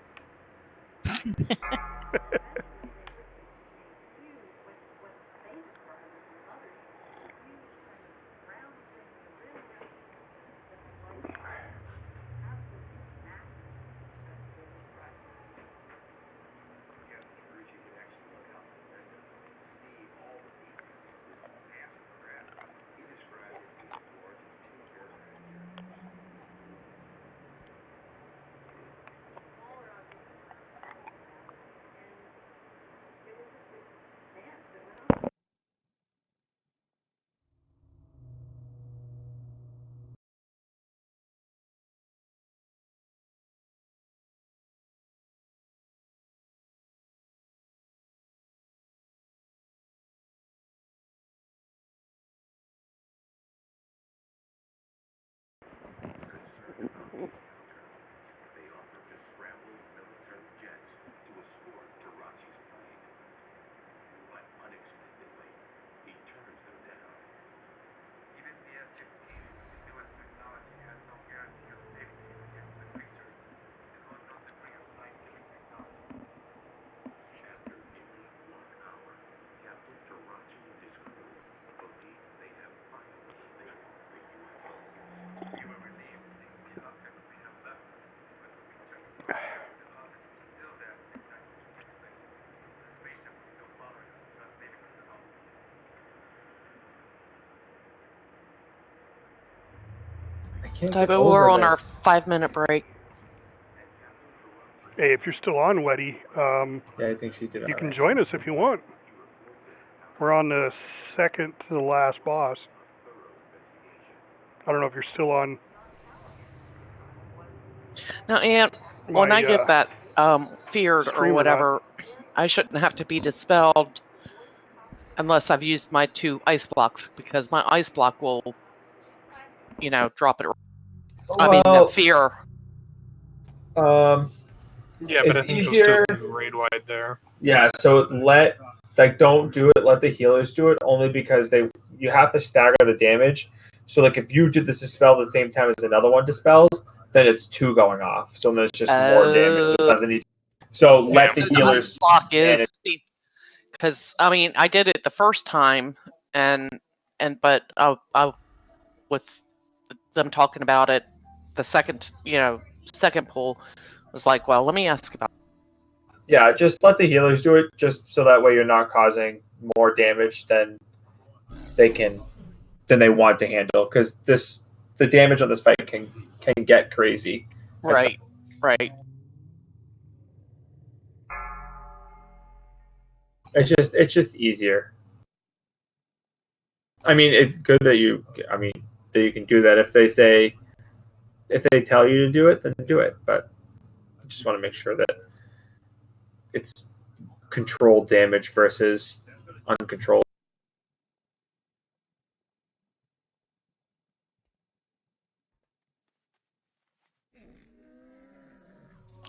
But we're on our 5-minute break. Hey, if you're still on, Weddy, Yeah, I think she did. you can join us if you want. We're on the second to the last boss. I don't know if you're still on. Now, and when I get that feared or stream or whatever, I shouldn't have to be dispelled unless I've used my 2 ice blocks, because my ice block will, drop it. The fear. Yeah, but it's I think easier. you'll still raid wide there. Yeah, so don't do it. Let the healers do it, only because you have to stagger the damage. So like if you did this dispel at the same time as another one dispels, then it's 2 going off. So then it's just more damage. It doesn't need. So let the healers. Block is because I did it the first time, but I with them talking about it, the second pull was like, well, let me ask about. Yeah, just let the healers do it, just so that way you're not causing more damage than they want to handle. Because the damage on this fight can get crazy. Right. It's just easier. It's good that you can do that. If they tell you to do it, then do it. But I just want to make sure that it's controlled damage versus uncontrolled.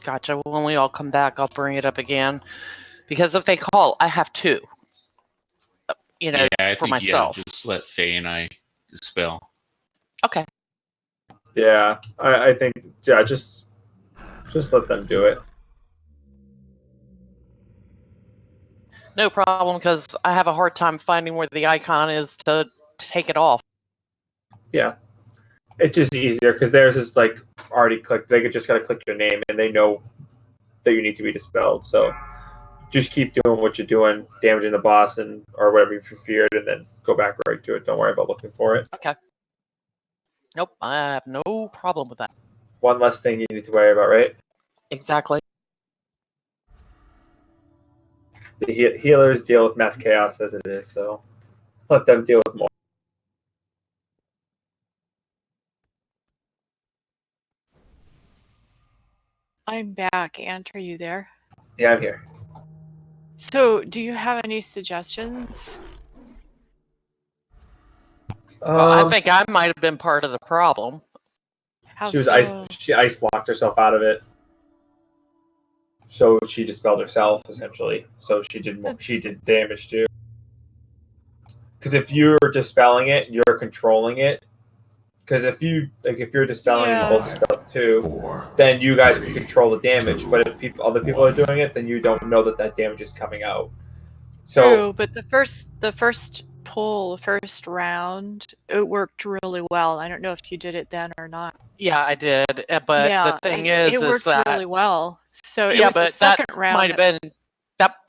Gotcha. When we all come back, I'll bring it up again, because if they call, I have 2. I for think, myself. Just let Faye and I dispel. Okay. Yeah, I think just let them do it. No problem, because I have a hard time finding where the icon is to take it off. Yeah, it's just easier because theirs is like already clicked. They just gotta click your name, and they know that you need to be dispelled. So just keep doing what you're doing, damaging the boss or whatever you feared, and then go back right to it. Don't worry about looking for it. Okay. Nope, I have no problem with that. One less thing you need to worry about, right? Exactly. The healers deal with mass chaos as it is, so let them deal with more. I'm back. Ant, are you there? Yeah, I'm here. So, do you have any suggestions? Well, I think I might have been part of the problem. How she was so? She ice blocked herself out of it, so she dispelled herself essentially. So she did damage too. Because if you're dispelling it, you're controlling it. Because if you're dispelling and you both dispel it too, then you guys can control the damage. But if other people are doing it, then you don't know that damage is coming out. So true, but the first pull, first round, it worked really well. I don't know if you did it then or not. Yeah, I did. But the thing is it worked that really well. So it yeah, was but the second that round.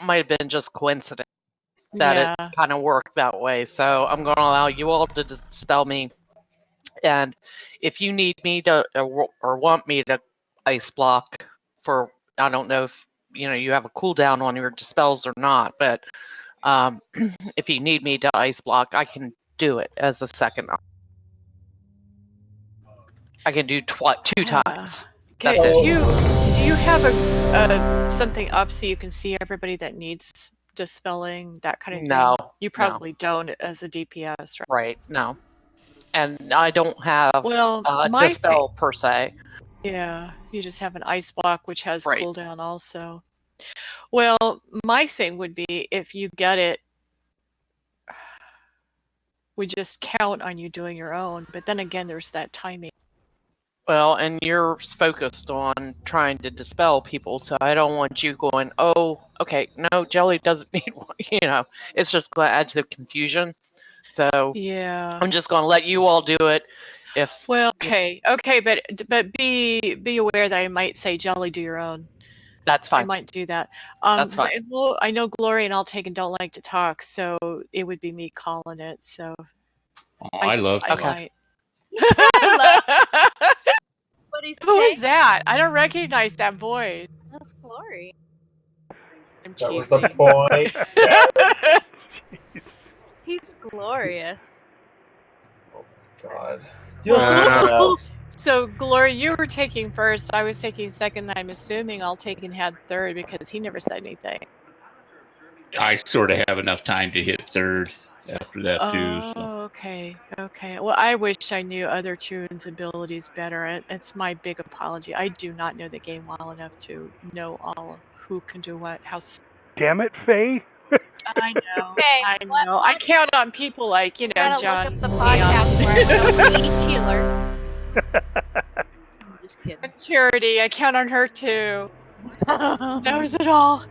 might have been just coincidence that Yeah. it kind of worked that way. So I'm going to allow you all to dispel me, and if you need me to or want me to ice block for, I don't know if you have a cooldown on your dispels or not, but if you need me to ice block, I can do it as a second. I can do 2 times. Okay. That's it. Do you have a something up so you can see everybody that needs dispelling, that kind of thing? No. You probably don't as a DPS, right? Right. No. And I don't have my dispel per se. Yeah, you just have an ice block which has cooldown also. Well, my thing would be if you get it, we just count on you doing your own. But then again, there's that timing. Well, and you're focused on trying to dispel people, so I don't want you going, oh, okay, no, Jelly doesn't need one. It's just going to add to the confusion. So yeah, I'm just going to let you all do it. Okay, but be aware that I might say, Jelly, do your own. That's fine. I might do that. That's fine. I know Glory and Alltaken don't like to talk, so it would be me calling it. So I love might. Somebody's Who is that? I don't recognize that voice. That's Glory. I'm That was teasing. the point. Jeez. He's glorious. God. You'll see someone else. So, Glory, you were taking first. I was taking second. I'm assuming I'll take and had third because he never said anything. I sort of have enough time to hit third after that too. So. Oh, okay. Okay. Well, I wish I knew other Tune's abilities better. It's my big apology. I do not know the game well enough to know all of who can do what. Damn it, Faye. I know. Okay, I know. I count on people like, you know, Gotta John. look up the podcast where I know each healer. I'm just kidding. And Charity, I count on her too. Knows it all.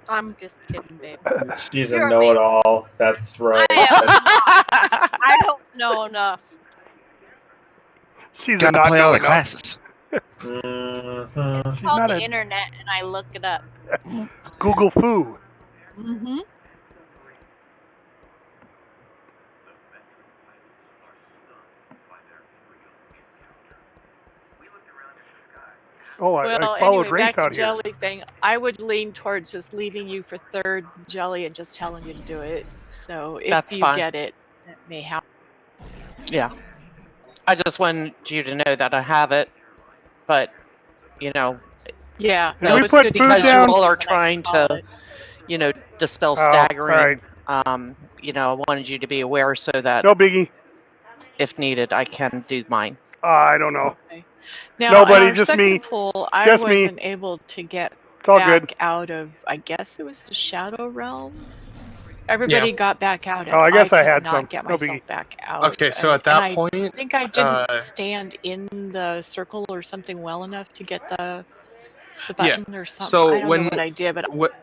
I'm just kidding, babe. She's a know-it-all. That's right. I don't know enough. She's Gotta not play all the enough. classes. It's She's called not the a internet, and I look it up. Google Foo. Mm-hmm. Oh, Well, I followed anyway, Wraith back out to here. Jelly thing. I would lean towards just leaving you for third, Jelly, and just telling you to do it. So if That's you fine. get it, that may happen. Yeah. I just wanted you to know that I have it, but, you know, Yeah, Did we put food because down? you all are trying to, you know, dispel staggering. You know, I wanted you to be aware so that No biggie. if needed, I can do mine. I don't know. Okay. Now, Nobody, our just second me. pool, I Just me. wasn't able to get It's all back good. out of, I guess it was the Shadow Realm. Everybody got back out. Oh, I guess I could had not some. get No myself biggie. back out. Okay, so at that I point, think I didn't stand in the circle or something well enough to get the button or something. So I don't know what I did, but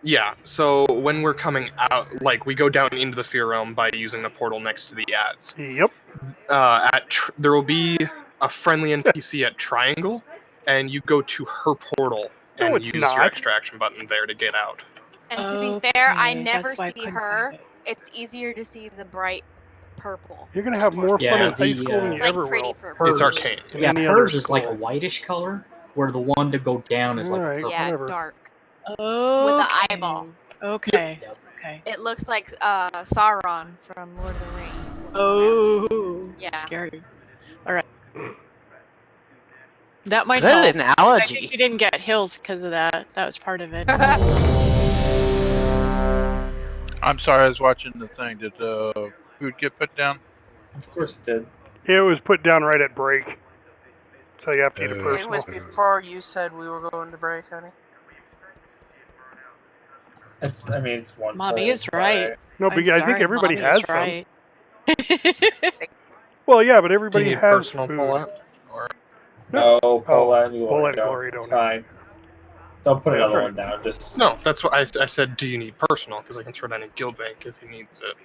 yeah, so when we're coming out, like, we go down into the Fear Realm by using the portal next to the ads. Yep. There will be a friendly NPC at Triangle, and you go to her portal No, and it's use your not. extraction button there to get out. And to be fair, I Okay, never that's why I see couldn't her. find it. It's easier to see the bright purple. You're gonna have more fun in high school than you It's like ever pretty will. purple. It's arcane. In Yeah, any other hers is like a school. whitish color, where the one to go down is like a Alright, purple. Yeah, whatever. dark. Oh, With the eyeball. Okay. Okay. It looks like Sauron from Lord of the Rings. Oh, Yeah. scary. All right. That might Good help. analogy. I think you didn't get hills because of that. That was part of it. I'm sorry, I was watching the thing. Did food get put down? Of course it did. It was put down right at break. So you have to eat it It personal. was before you said we were going to break, honey. It's one. Mommy full is right. Friday. No, I'm but I think sorry, everybody Mommy has is some. right. Well, yeah, but Do you everybody need has personal food. pull-out? Or... No, Paula and Glory. Paula and don't. Glory It's don't. fine. Don't put Yeah, that's another right. one down. Just No, that's what I said. Do you need personal? Because I can throw down a guild bank if he needs it.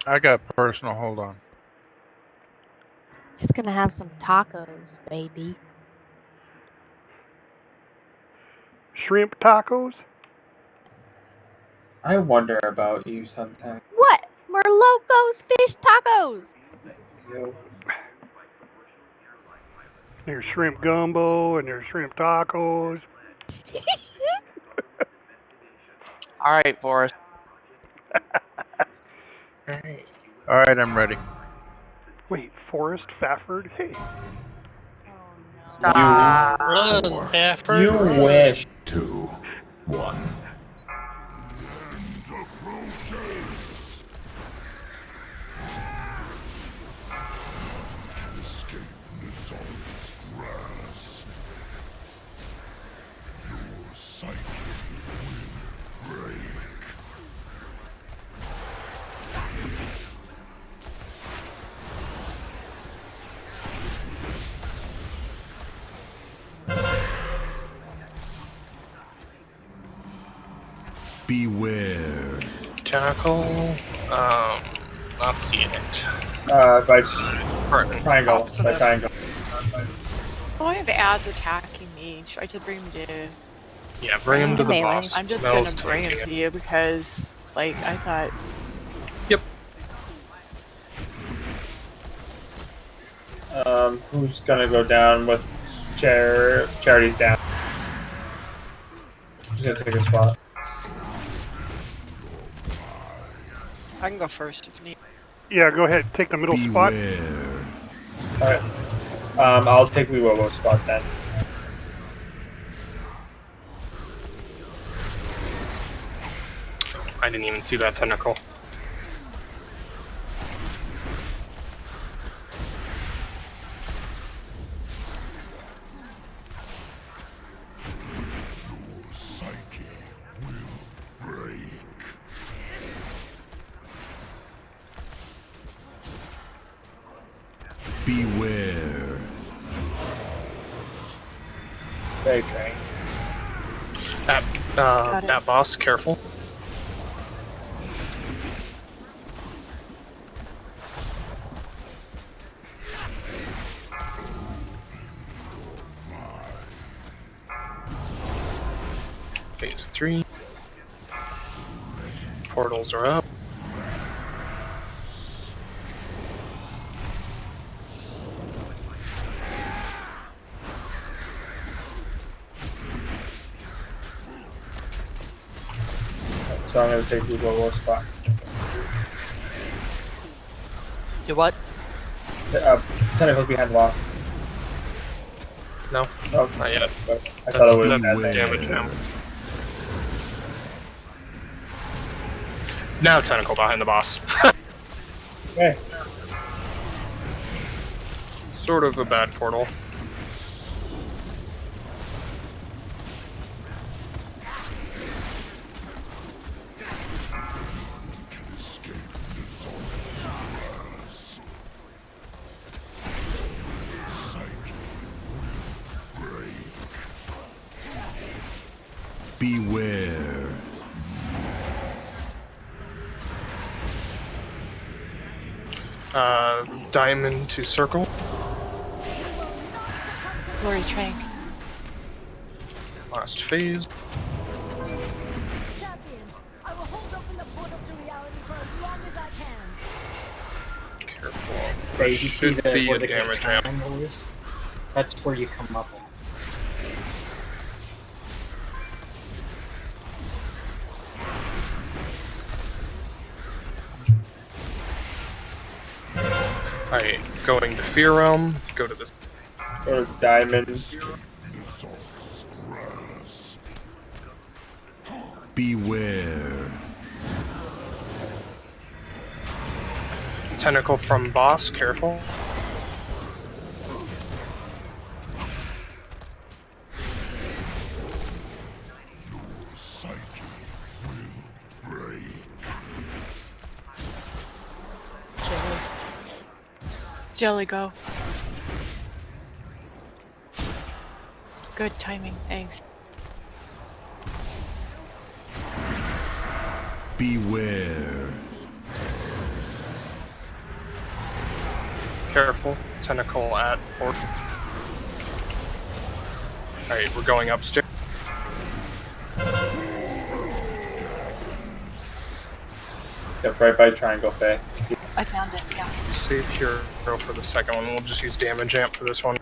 I got personal. Hold on. Just gonna have some tacos, baby. Shrimp tacos? I wonder about you sometimes. What? Merloco's fish tacos. Yo. There's shrimp gumbo and there's shrimp tacos. All right, Forrest. All right, I'm ready. Wait, Forrest Faffard? Hey. Stop. Run, Fafford. You wish. 2, 1. Escape Nizal's grasp. Your psychic will break. Beware. Tentacle. Not seeing it. By Right. triangle. By triangle. Oh, I have ads attacking me. Should I just bring them to? Yeah, bring him to the Melee. boss. I'm just Mel's gonna bring him taking to you because, like, I thought. Yep. Who's gonna go down with Charity's down? Who's gonna take a spot? I can go first if need. Yeah, go ahead. Take the middle spot. Alright. I'll take Weewowo's spot then. I didn't even see that tentacle. Beware. Very trained. That boss, careful. Phase 3. Portals are up. So I'm gonna take Weewowo's spot. Do what? Tentacles behind the boss. No, no, not yet. I That's thought it was damage now. Now tentacle behind the boss. Okay. Sort of a bad portal. Beware. Diamond to circle. Glory Trank. Last phase. Champions, I will hold open the portal to reality for as long as I can. Careful. Hey, you see Should the be where a the damage triangle is? That's where you come up on. Alright, going to Fear Realm. Go to this. Go to Diamond. Beware. Tentacle from boss, careful. Jelly, go. Good timing, thanks. Beware. Careful. Tentacle at port. Alright, we're going upstairs. Yep, right by Triangle Fae. I found it, yeah. Save hero for the second one. We'll just use damage amp for this one.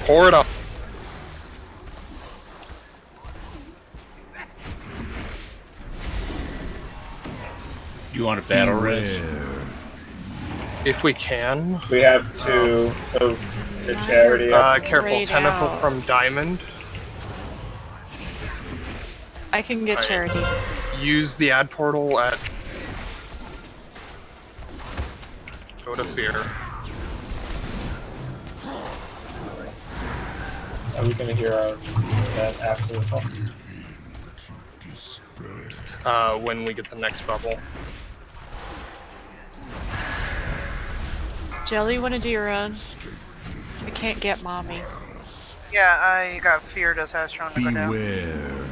Pour it up. You want a battle res? If we can. We have two. So the Charity. Careful. Grayed Tentacle out. from Diamond. I can get Alright. Charity. Use the ad portal at. Go to Fear. Are we gonna hear that after this one? When we get the next bubble. Jelly, you wanna do your own? I can't get mommy. Yeah, I got Fear does have strong to go down. Beware.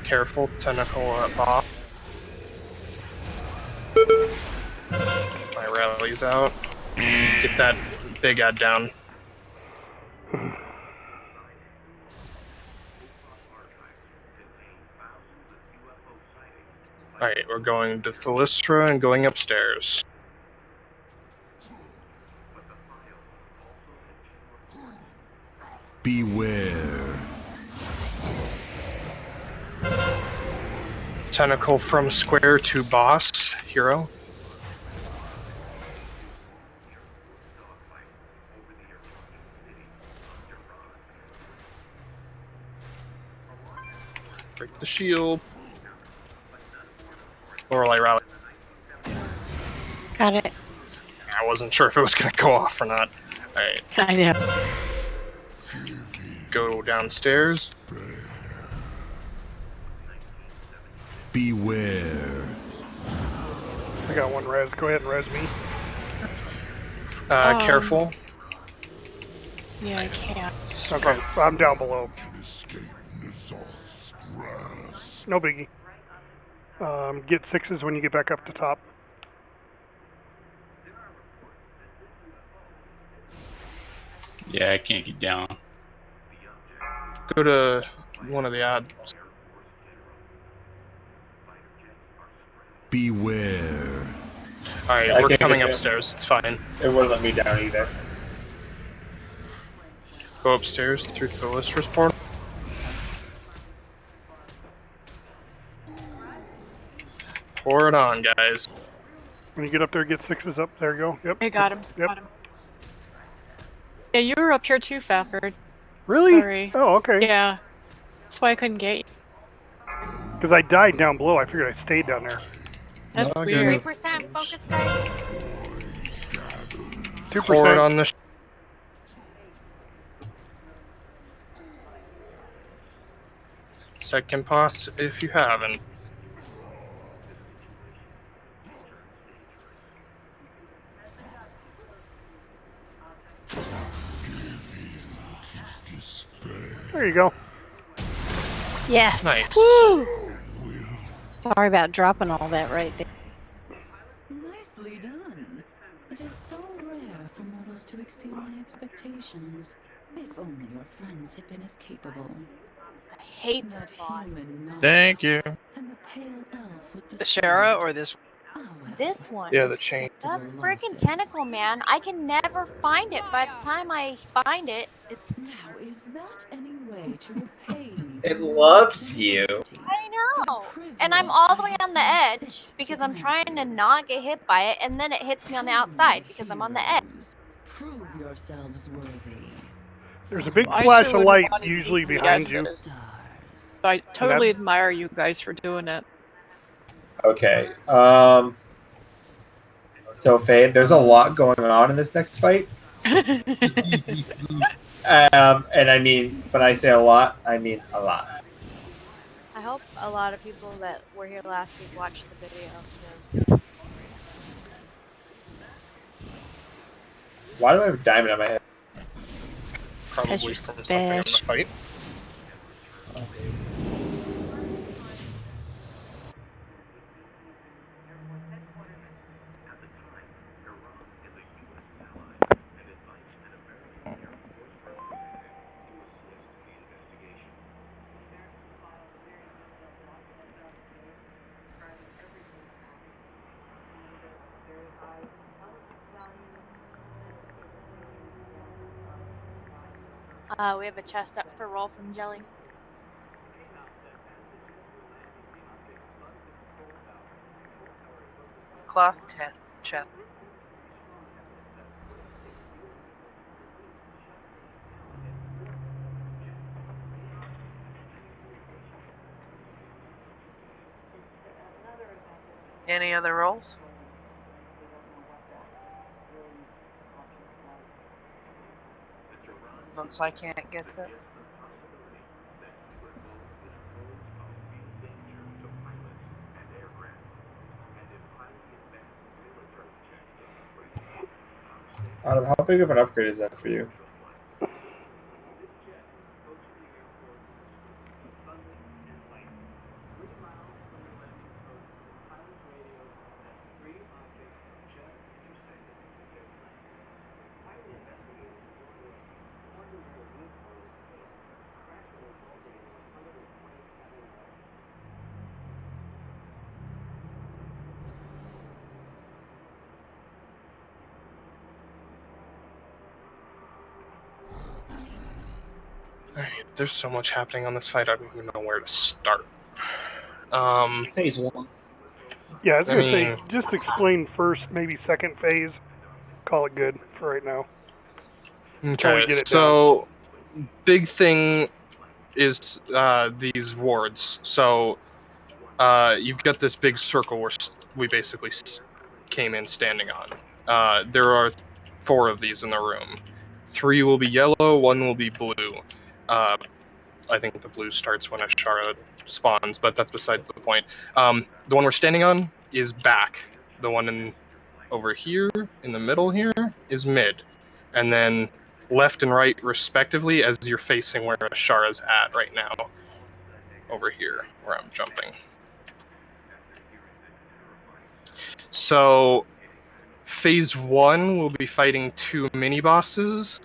Careful, tentacle at boss. My rally's out. Get that big ad down. Alright, we're going to Thalystra and going upstairs. Beware. Tentacle from square to boss, hero. Break the shield. Lorelei rally. Got it. I wasn't sure if it was going to go off or not. Alright. I know. Go downstairs. Beware. I got one res. Go ahead and res me. Careful. Yeah, I can't. Okay, I'm down below. No biggie. Get 6s when you get back up to top. Yeah, I can't get down. Go to one of the odds. Beware. Alright, I we're can't coming get upstairs. It's fine. It wouldn't let me down either. Go upstairs through Thalystra's portal. Pour it on, guys. When you get up there, get 6s up. There you go. Yep. I got him. Yep. Got him. Yeah, you were up here too, Fafford. Really? Sorry. Oh, okay. Yeah. That's why I couldn't get you. Because I died down below. I figured I stayed down there. That's No, weird. 3% focus, guys. 2%. Pour it on the... Second pass if you haven't. There you go. Yes. Nice. Woo! Sorry about dropping all that right there. Nicely done. It is so rare for mortals to exceed my expectations. If only your friends had been as capable. I hate this That boss. human Thank you. and the pale elf with The Shara or this? This one. Yeah, the chain. That freaking tentacle, man. I can never find it. By the time I find it, it's. Now, is that any way to repay me? It loves you. I know. And I'm all the way on the edge because I'm trying to not get hit by it, and then it hits me on the outside because I'm on the edge. Prove yourselves worthy. There's a big I flash sure of wouldn't light want to usually be behind you. guesses. I totally admire you guys for doing it. Okay. So Faye, there's a lot going on in this next fight. And I mean, when I say a lot, I mean a lot. I hope a lot of people that were here last week watched the video because. Why do I have a diamond on my head? Probably you're from something in the special. fight. We have a chest up for roll from Jelly. Cloth chest. Any other rolls? Looks like Ant gets it. Adam, how big of an upgrade is that for you? there's so much happening on this fight, I don't even know where to start. Phase 1. Yeah, I was going to say, just explain first, maybe second phase. Call it good for right now. Until we Okay, get it so big thing is these wards. So you've got this big circle where we basically came in standing on. There are 4 of these in the room. 3 will be yellow, 1 will be blue. I think the blue starts when Ashara spawns, but that's besides the point. The one we're standing on is back. The one over here, in the middle here, is mid. And then left and right, respectively, as you're facing where Ashara's at right now. Over here, where I'm jumping. So, phase 1 will be fighting 2 mini-bosses.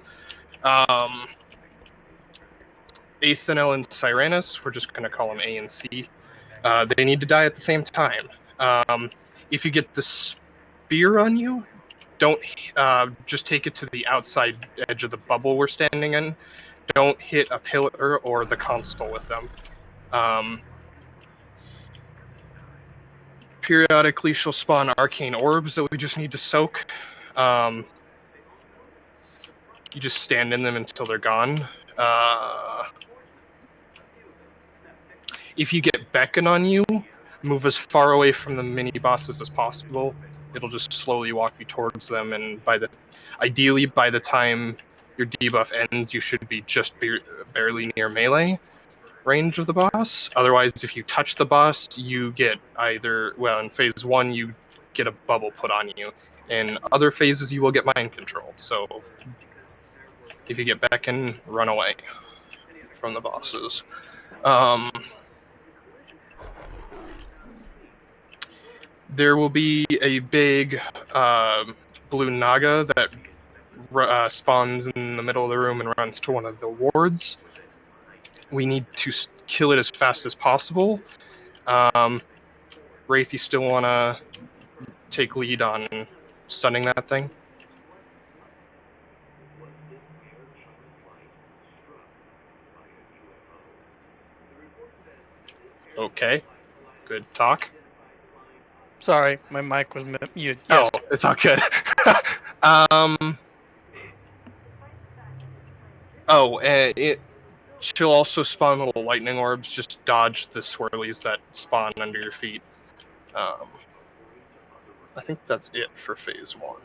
Athanel and Cyranus, we're just going to call them A and C. They need to die at the same time. If you get the spear on you, don't just take it to the outside edge of the bubble we're standing in. Don't hit a pillar or the console with them. Periodically, she'll spawn arcane orbs that we just need to soak. You just stand in them until they're gone. If you get beckon on you, move as far away from the mini bosses as possible. It'll just slowly walk you towards them, and ideally by the time your debuff ends, you should be just barely near melee range of the boss. Otherwise, if you touch the boss, you get in phase 1, you get a bubble put on you. In other phases, you will get mind controlled. So if you get beckon, run away from the bosses. There will be a big blue Naga that spawns in the middle of the room and runs to one of the wards. We need to kill it as fast as possible. Wraith, you still want to take lead on stunning that thing? Okay, good talk. Sorry, my mic was mute. Yes. Oh, it's all good. She'll also spawn little lightning orbs. Just dodge the swirlies that spawn under your feet. I think that's it for phase 1.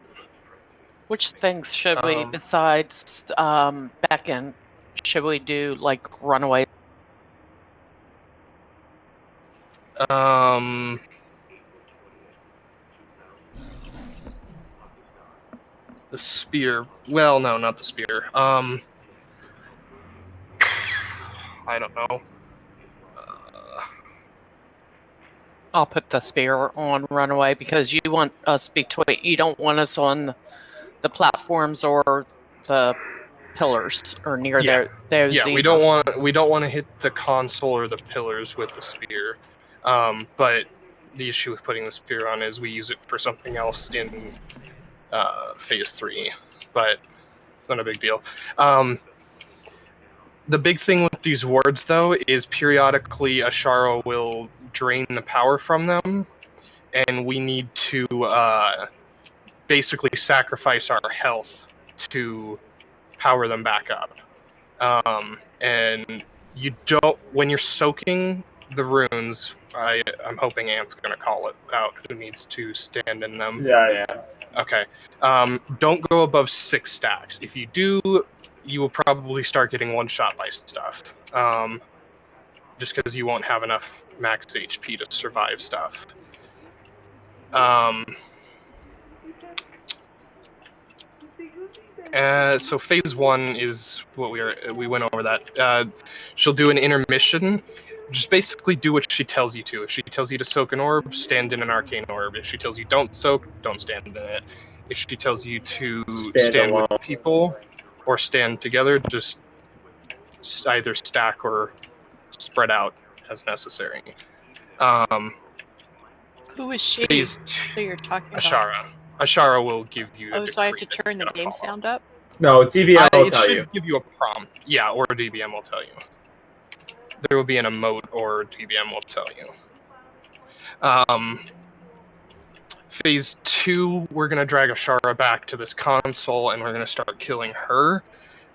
Which things should we, besides beckon, should we do, like, runaway? The spear. Well, no, not the spear. I don't know. I'll put the spear on runaway because you want us between. You don't want us on the platforms or the pillars or near those. Yeah, we don't want to hit the console or the pillars with the spear. But the issue with putting the spear on is we use it for something else in phase 3. But it's not a big deal. The big thing with these wards, though, is periodically Ashara will drain the power from them, and we need to basically sacrifice our health to power them back up. And you don't, when you're soaking the runes, I'm hoping Ant's going to call it out who needs to stand in them. Yeah. Okay. Don't go above 6 stacks. If you do, you will probably start getting one-shot by stuff. Just because you won't have enough max HP to survive stuff. So phase 1 is what we went over that. She'll do an intermission. Just basically do what she tells you to. If she tells you to soak an orb, stand in an arcane orb. If she tells you don't soak, don't stand in it. If she tells you to stand with people or stand together, just either stack or spread out as necessary. Who is she Phase that you're talking about? Ashara. Ashara will give you. Oh, so I have to turn the game sound up? No, DBM will tell it should you. give you a prompt. Yeah, or DBM will tell you. there will be an emote, or DBM will tell you. Phase 2, we're going to drag Ashara back to this console, and we're going to start killing her.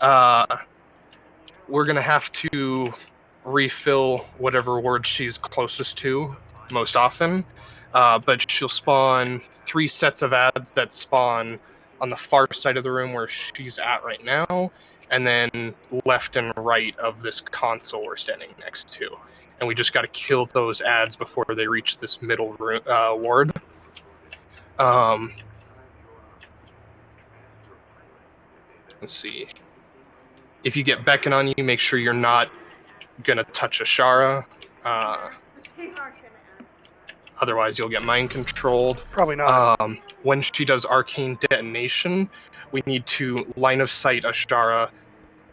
We're going to have to refill whatever ward she's closest to most often, but she'll spawn 3 sets of ads that spawn on the far side of the room where she's at right now, and then left and right of this console we're standing next to. And we just got to kill those ads before they reach this middle room, ward. Let's see. If you get Beckon on you, make sure you're not gonna touch Ashara. Otherwise, you'll get mind controlled. Probably not. When she does arcane detonation, we need to line of sight Ashara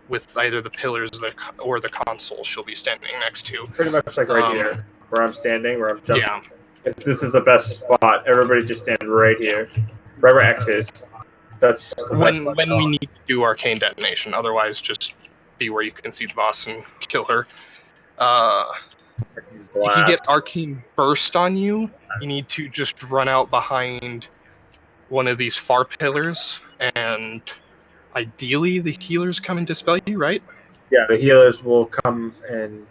with either the pillars or the console she'll be standing next to. Pretty much like right here, where I'm standing, where I'm jumping. Yeah. This is the best spot. Everybody just stand right here, right where X is. That's when we need to do arcane detonation. Otherwise, just be where you can see the boss and kill her. If you get arcane burst on you, you need to just run out behind one of these far pillars, and ideally the healers come and dispel you, right? Yeah, the healers will come and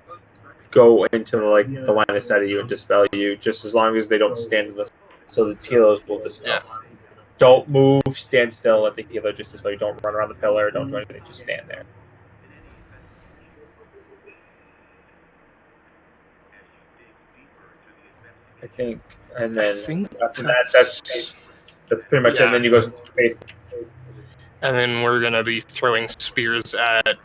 go into the line of sight of you and dispel you, just as long as they don't stand in the. So the healers will dispel. Yeah. Don't move, stand still, let the healer just dispel you. Don't run around the pillar, don't do anything, just stand there. I think, and then after that's pretty much it. And then you go space. And then we're gonna be throwing spears at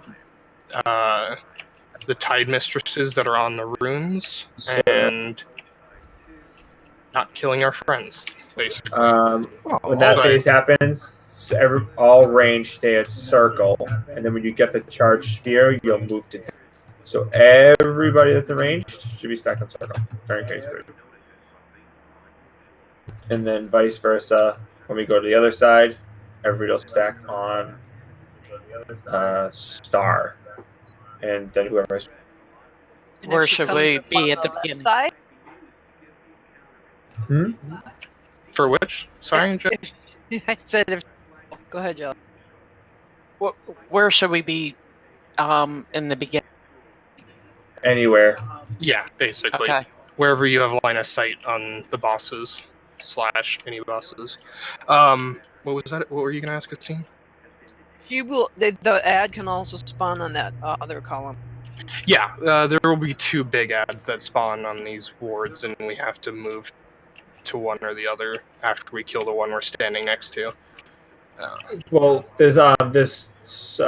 the Tide Mistresses that are on the runes, and not killing our friends, basically. When that phase happens, all range stay at circle, and then when you get the charged sphere, you'll move to. So everybody that's arranged should be stacked on circle during phase 3. And then vice versa, when we go to the other side, everybody will stack on star. And then whoever is. Where should we be at the beginning? Side? For which? Sorry, Joe? I said if... Go ahead, Joe. Where should we be in the beginning? Anywhere. Yeah, basically. Okay. Wherever you have line of sight on the bosses / any bosses. What was that? What were you going to ask, Christine? You will. The ad can also spawn on that other column. Yeah, there will be 2 big ads that spawn on these wards, and we have to move to one or the other after we kill the one we're standing next to. Well, there's this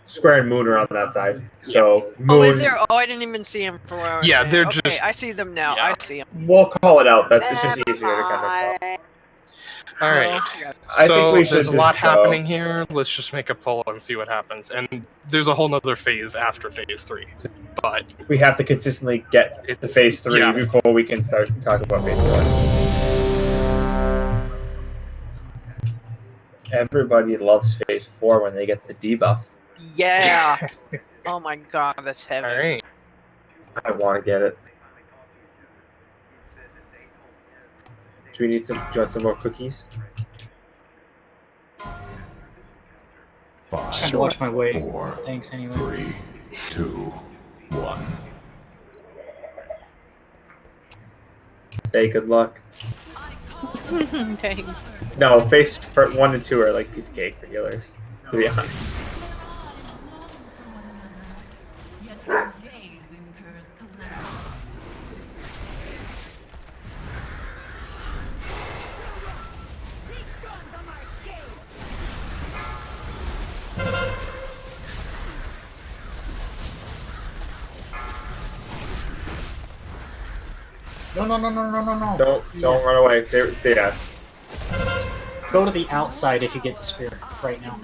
square and moon are on that side. So moon. Oh, is there? Oh, I didn't even see them for where I was Yeah, saying. they're okay, just- I see them now. yeah. I see them. We'll call it out. It's just easier to kind of. All right. I think we should There's a just lot go. happening here. Let's just make a poll and see what happens. And there's a whole nother phase after phase 3. But We have to consistently get to phase 3 yeah. before we can start talking about phase 4. Everybody loves phase 4 when they get the debuff. Yeah. Oh my god, that's heavy. All right. I want to get it. Do we need do you want some more cookies? I had to watch my weight. 4, Thanks anyway. 3, 2, 1. Hey, good luck. Thanks. No, phase 1 and 2 are like piece of cake for healers, to be honest. No. Don't run away. Stay down. Go to the outside if you get the spear right now.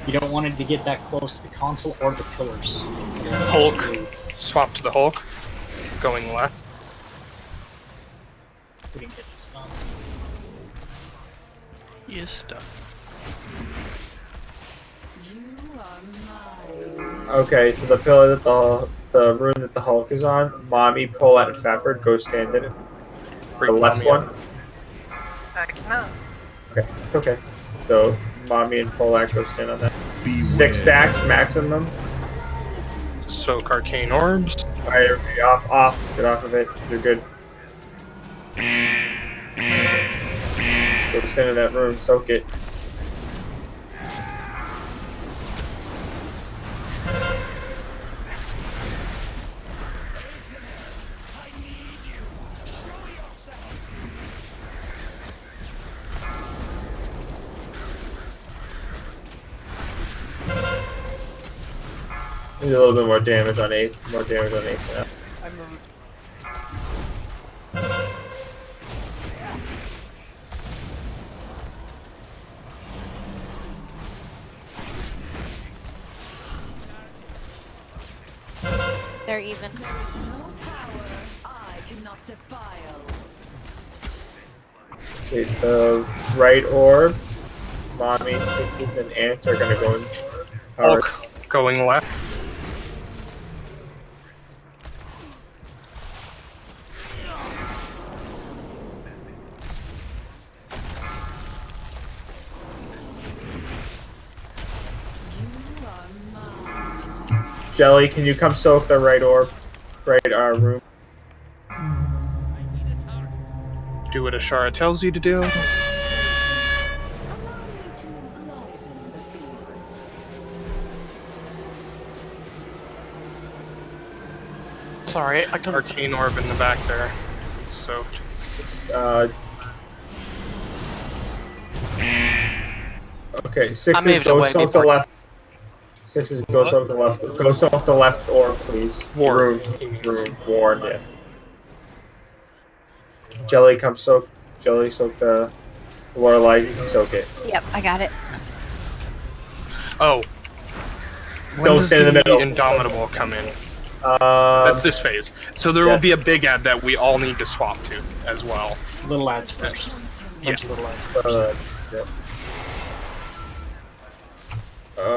You don't want it to get that close to the console or the pillars. Hulk. Swap to the Hulk. Going left. We didn't get the stun. He is stuck. Okay, so the pillar that the room that the Hulk is on, Mommy, Paulette, and Fafford go stand in it. The left one. I cannot. Okay, it's okay. So Mommy and Paulette go stand on that. 6 stacks maximum. Soak arcane orbs. Alright, everybody off. Get off of it. You're good. Go stand in that room. Soak it. Need a little bit more damage on 8. More damage on 8 now. I moved. They're even. Okay, the right orb, Mommy, 6s, and Ant are gonna go in. Hulk going left. Jelly, can you come soak the right orb? Right room. Do what Ashara tells you to do. Sorry, I couldn't. Arcane orb in the back there. Soaked. Okay, 6s go soak the left. 6s go soak the left. Go soak the left orb, please. Ward. Room. Ward, yes. Jelly, come soak. Jelly, soak the water light. You can soak it. Yep, I got it. Oh. Don't stand in the middle. Indomitable come in. That's this phase. So there will be a big ad that we all need to swap to as well. Little ads first. Yeah. Little ads first. Yep.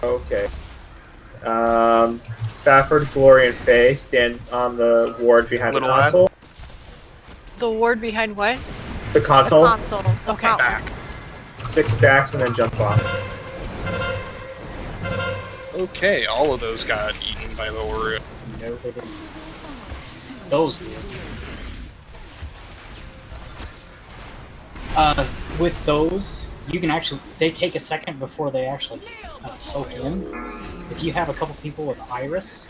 Okay. Fafford, Glory, and Faye stand on the ward behind Little the console. The ward behind what? The console. The console. Okay. Back. 6 stacks and then jump off. Okay, all of those got eaten by the Oreo. No, they didn't. Those did. With those, you can actually, they take a second before they actually soak in. If you have a couple people with Iris,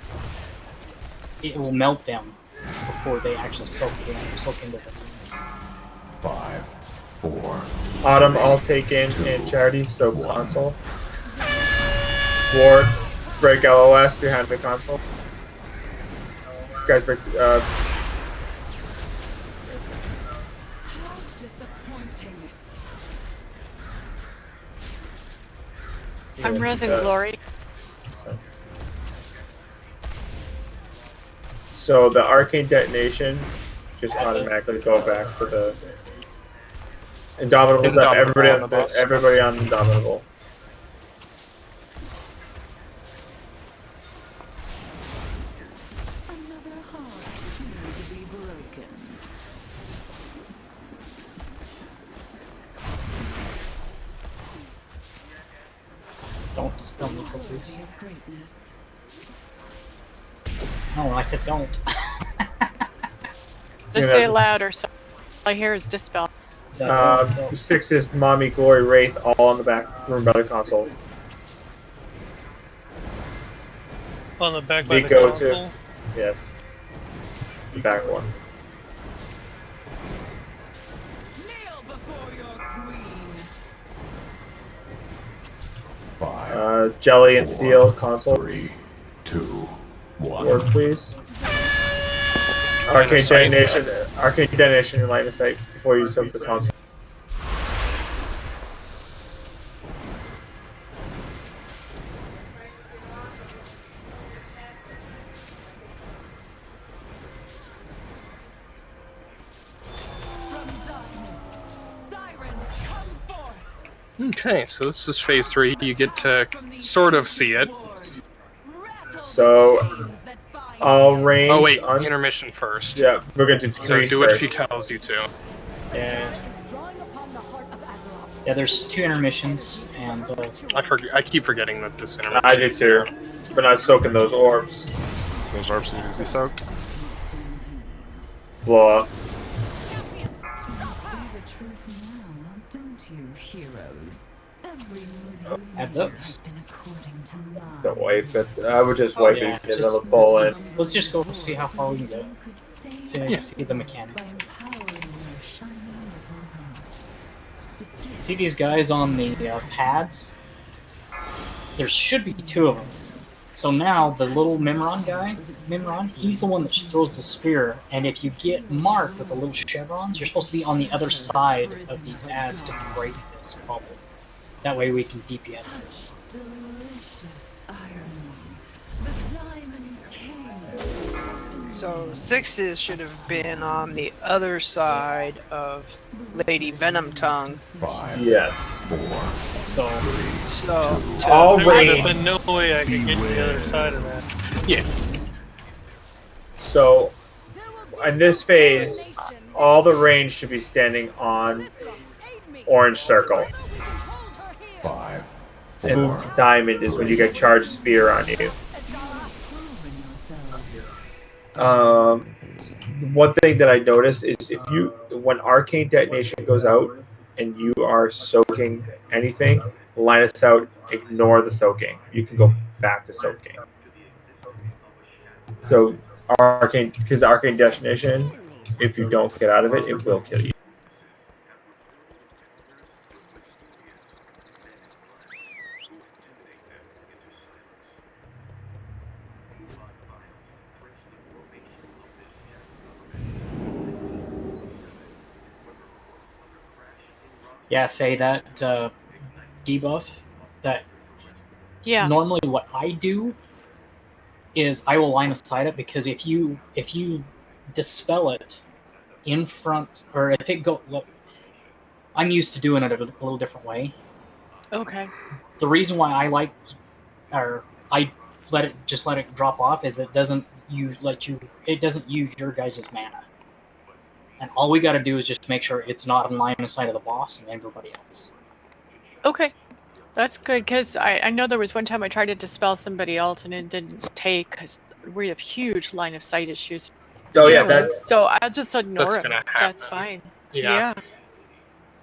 it will melt them before they actually soak into the 5, 4. Autumn, I'll take in and Charity, so console. Ward, break LOS behind the console. You guys break. I'm resing Glory. So the arcane detonation just automatically go back to the Indomitables up. Everybody on Indomitable. Don't spell me, please. No, I said don't. Just say it louder so all I hear is dispel. 6 is Mommy, Glory, Wraith, all on the back room by the console. On the back by the Nico console? too. Yes. The back one. Jelly and Theo console. 3, 2, 1. Word, please. Arcane detonation in line of sight before you took the console. Okay, so this is phase 3. You get to sort of see it. So, All range. Oh wait, intermission first. Yeah, we're gonna do So threes do it if first. she tells you to. Yeah. Yeah, there's 2 intermissions, and I keep forgetting that this intermission. I do too. But not soaking those orbs. Those orbs need to be soaked. Blow up. Adds up. It's a wipe, but I would just wipe it and get another pull in. Let's just go see how far we can go. See the mechanics. See these guys on the pads? There should be 2 of them. So now the little Mimron guy, he's the one that throws the spear, and if you get marked with the little chevrons, you're supposed to be on the other side of these ads to break this bubble. That way we can DPS it. So 6s should have been on the other side of Lady Venom Tongue. 5. Yes. 4. So all There would range. have been no way I could get to the other side of that. Yeah. So, in this phase, all the range should be standing on orange circle. 5. And diamond is when you get charged spear on you. One thing that I noticed is when arcane detonation goes out and you are soaking anything, line us out, ignore the soaking. You can go back to soaking. So because arcane detonation, if you don't get out of it, it will kill you. Yeah, Faye, that debuff, that normally what I do is I will line aside it, because if you dispel it in front, or if it go, look, I'm used to doing it a little different way. Okay. The reason why I like, or I let it drop off, is it doesn't use your guys' mana. And all we got to do is just make sure it's not in line of sight of the boss and everybody else. Okay. That's good, because I know there was one time I tried to dispel somebody else and it didn't take, because we have huge line of sight issues. Oh yeah, that's so I'll just ignore it. gonna That's happen. fine. Yeah.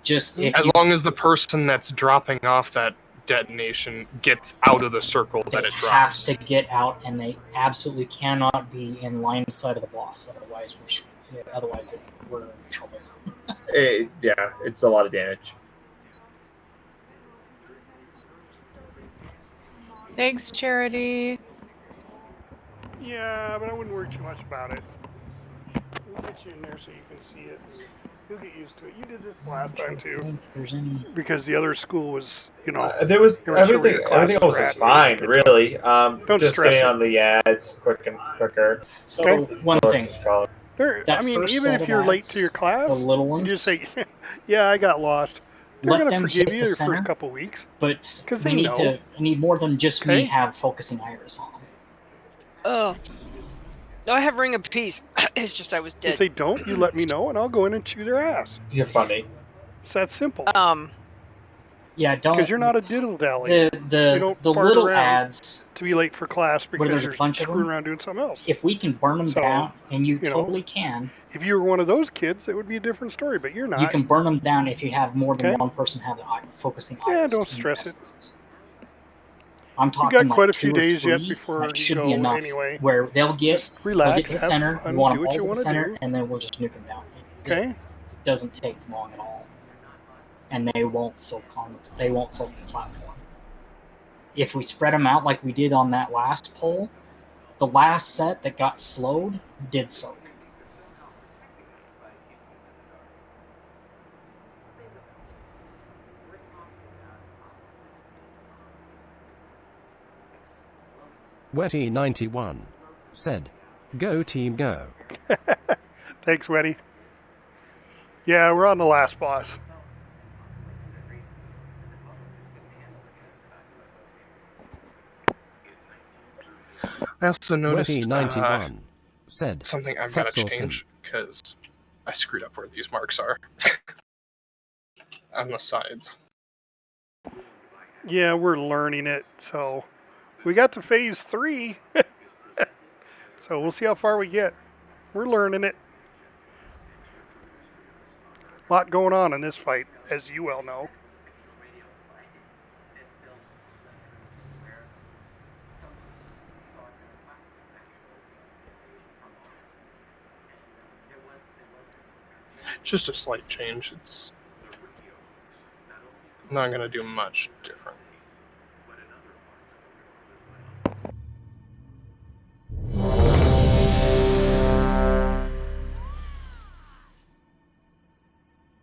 Just as long as the person that's dropping off that detonation gets out of the circle that it drops. Have to get out, and they absolutely cannot be in line of sight of the boss. Otherwise, we're in trouble. Yeah, it's a lot of damage. Thanks, Charity. Yeah, but I wouldn't worry too much about it. We'll get you in there so you can see it. You'll get used to it. You did this last time too, because the other school was, There was they weren't sure where everything. your classes Everything else were was at. fine, really. Don't Just stress getting it. on the ads quicker. So Okay. one thing, There, that I mean, first even set if of you're late ads, to your class, the little you ones, just say, "Yeah, I got lost." They're let gonna them forgive hit you the the center, first couple weeks. But 'Cause we they need know. I need more than just Okay. me have focusing iris on. Oh, I have Ring of Peace. It's just I was dead. If they don't, you let me know, and I'll go in and chew their ass. You're funny. It's that simple. Yeah, don't. Because you're not a diddle dally. You The don't the fart little around ads to be late for class where because there's you're a bunch of screwing them. around doing something else. If we can burn them So, down, and you you know, totally can, If you were one of those kids, it would be a different story. But you're not. you can burn them down if you have more than Okay. one person have the focusing Yeah, iris. don't team stress it. instances. I'm You talking got quite like a few 2 or days yet 3, before that you should go be enough. anyway. Where they'll get Just relax, to the have center, fun, we want do them what all you to the wanna center, do. and then we'll just nuke them down. Okay. It doesn't take long at all, and they won't soak the platform. If we spread them out like we did on that last poll, the last set that got slowed did soak. Wetty91 said, "Go team, go." Thanks, Weddy. Yeah, we're on the last boss. I also noticed Wetty91 said something I've got to Fetzelson. change because I screwed up where these marks are on the sides. Yeah, we're learning it, so we got to phase 3. So we'll see how far we get. We're learning it. A lot going on in this fight, as you well know. It's just a slight change. It's not going to do much different.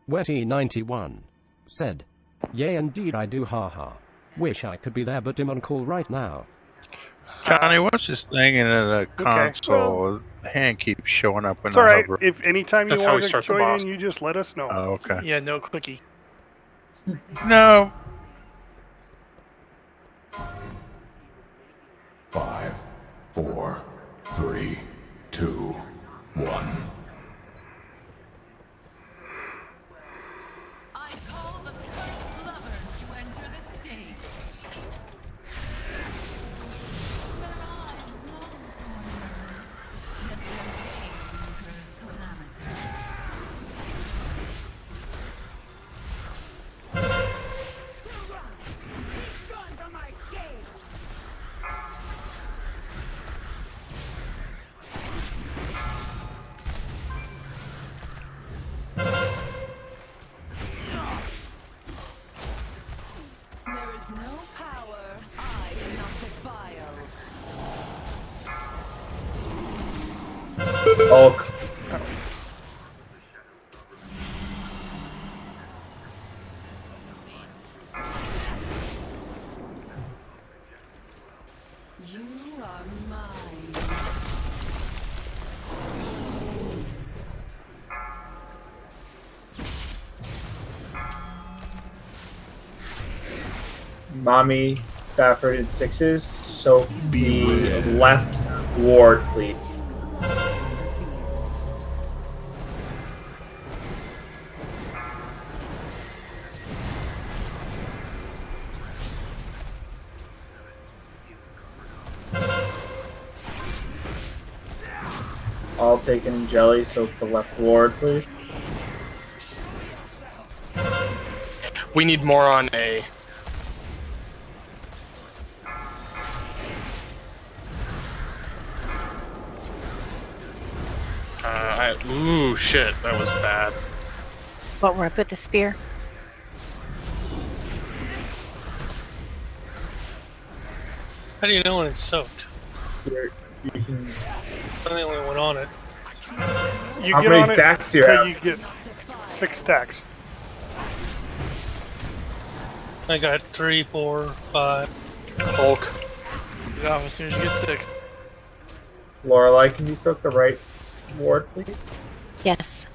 Wetty91 said, "Yea, indeed I do, haha. Wish I could be there, but I'm on call right now." Johnny, what's this thing in the console? well- The hand keeps showing up when It's all I right. hover. If anytime you That's how want we to start the join boss. in, you just let us know. Oh, okay. Yeah, no clicky. No. 5, 4, 3, 2, 1. I call the cursed lovers to enter the stage. Their eyes long for her, yet their gaze incurs calamity. There is no power I cannot defile. Hulk. You are mine. Mommy, Fafford in 6s. So the left ward, please. All taken in jelly, so the left ward, please. We need more on A. Ooh, shit, that was bad. What, where I put the spear? How do you know when it's soaked? You can... I'm the only one on it. You How get many on stacks it do you until have? you get 6 stacks. I got 3, 4, 5. Hulk. Yeah, as soon as you get 6. Lorelei, can you soak the right ward, please? Yes.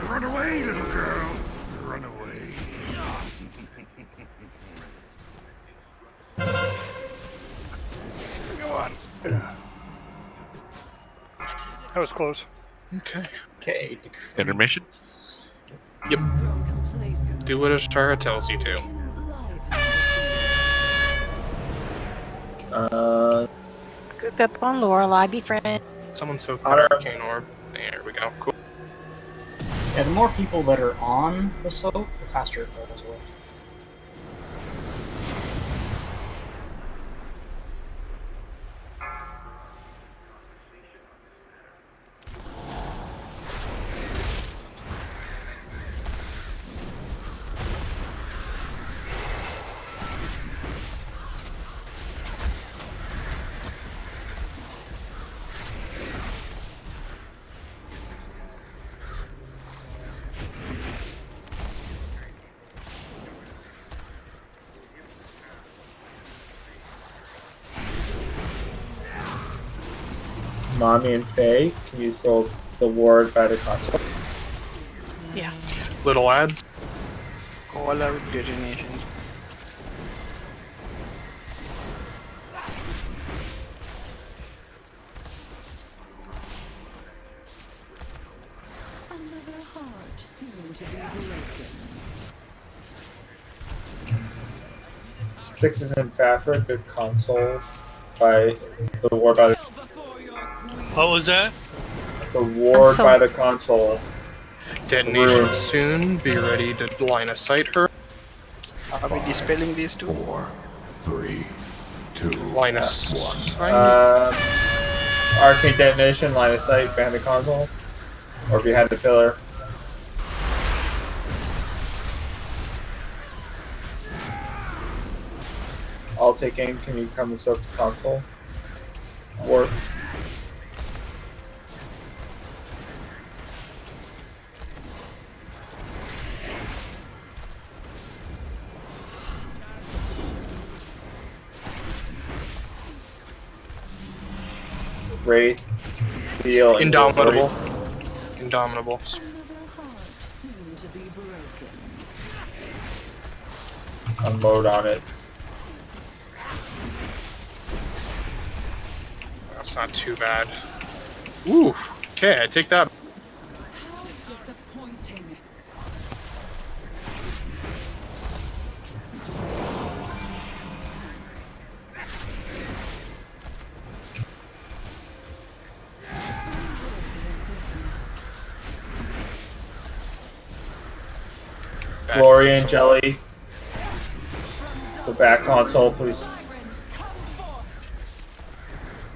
Run away, little girl. Run away. Come on. That was close. Okay. Okay. Intermission? Yep. Do what Ashara tells you to. Group up on Lorelei, be friend. Someone soak that arcane orb. There we go. Cool. Yeah, the more people that are on the soap, the faster it goes away. Mommy and Faye, can you soak the ward by the console? Yeah. Little ads. Call out detonations. Another heart soon to be broken. 6 is in Fafford, the console by the ward by the What was that? ward by the console. Detonation soon. Be ready to line of sight her. Are we dispelling these two? 4, 3, 2, Line of 1. sight. Arcade detonation, line of sight behind the console, or behind the pillar. I'll take aim. Can you come and soak the console? Or Wraith, Feel, Indomitable. Indomitable. Soon to be broken. Unload on it. That's not too bad. Ooh. Okay, I take that. Disappointing. Glory and Jelly. The back console, please.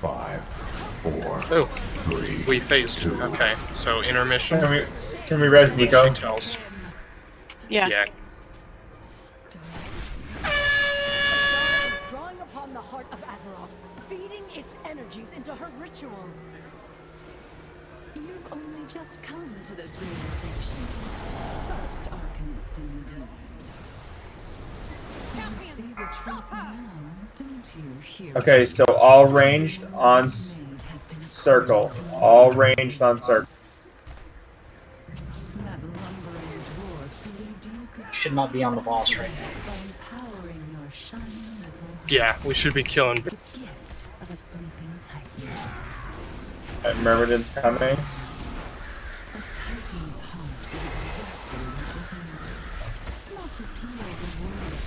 5, 4, Oh, 3. we phased. Okay, so intermission. Can we res Nico? Yeah. Yeah. Drawing upon the heart of Azeroth, feeding its energies into her ritual. You've only just come to this realization. First Arcanist indeed. You see the truth now, don't you, hero? Okay, so all ranged on circle. All ranged on circle. That lumbering dwarf believed you could Should not be on the boss right now. by empowering your shiny little Yeah, we should be killing. gift of a sleeping titan. And Myrmidon's coming. A titan's heart is exactly what is needed. Not to heal the world,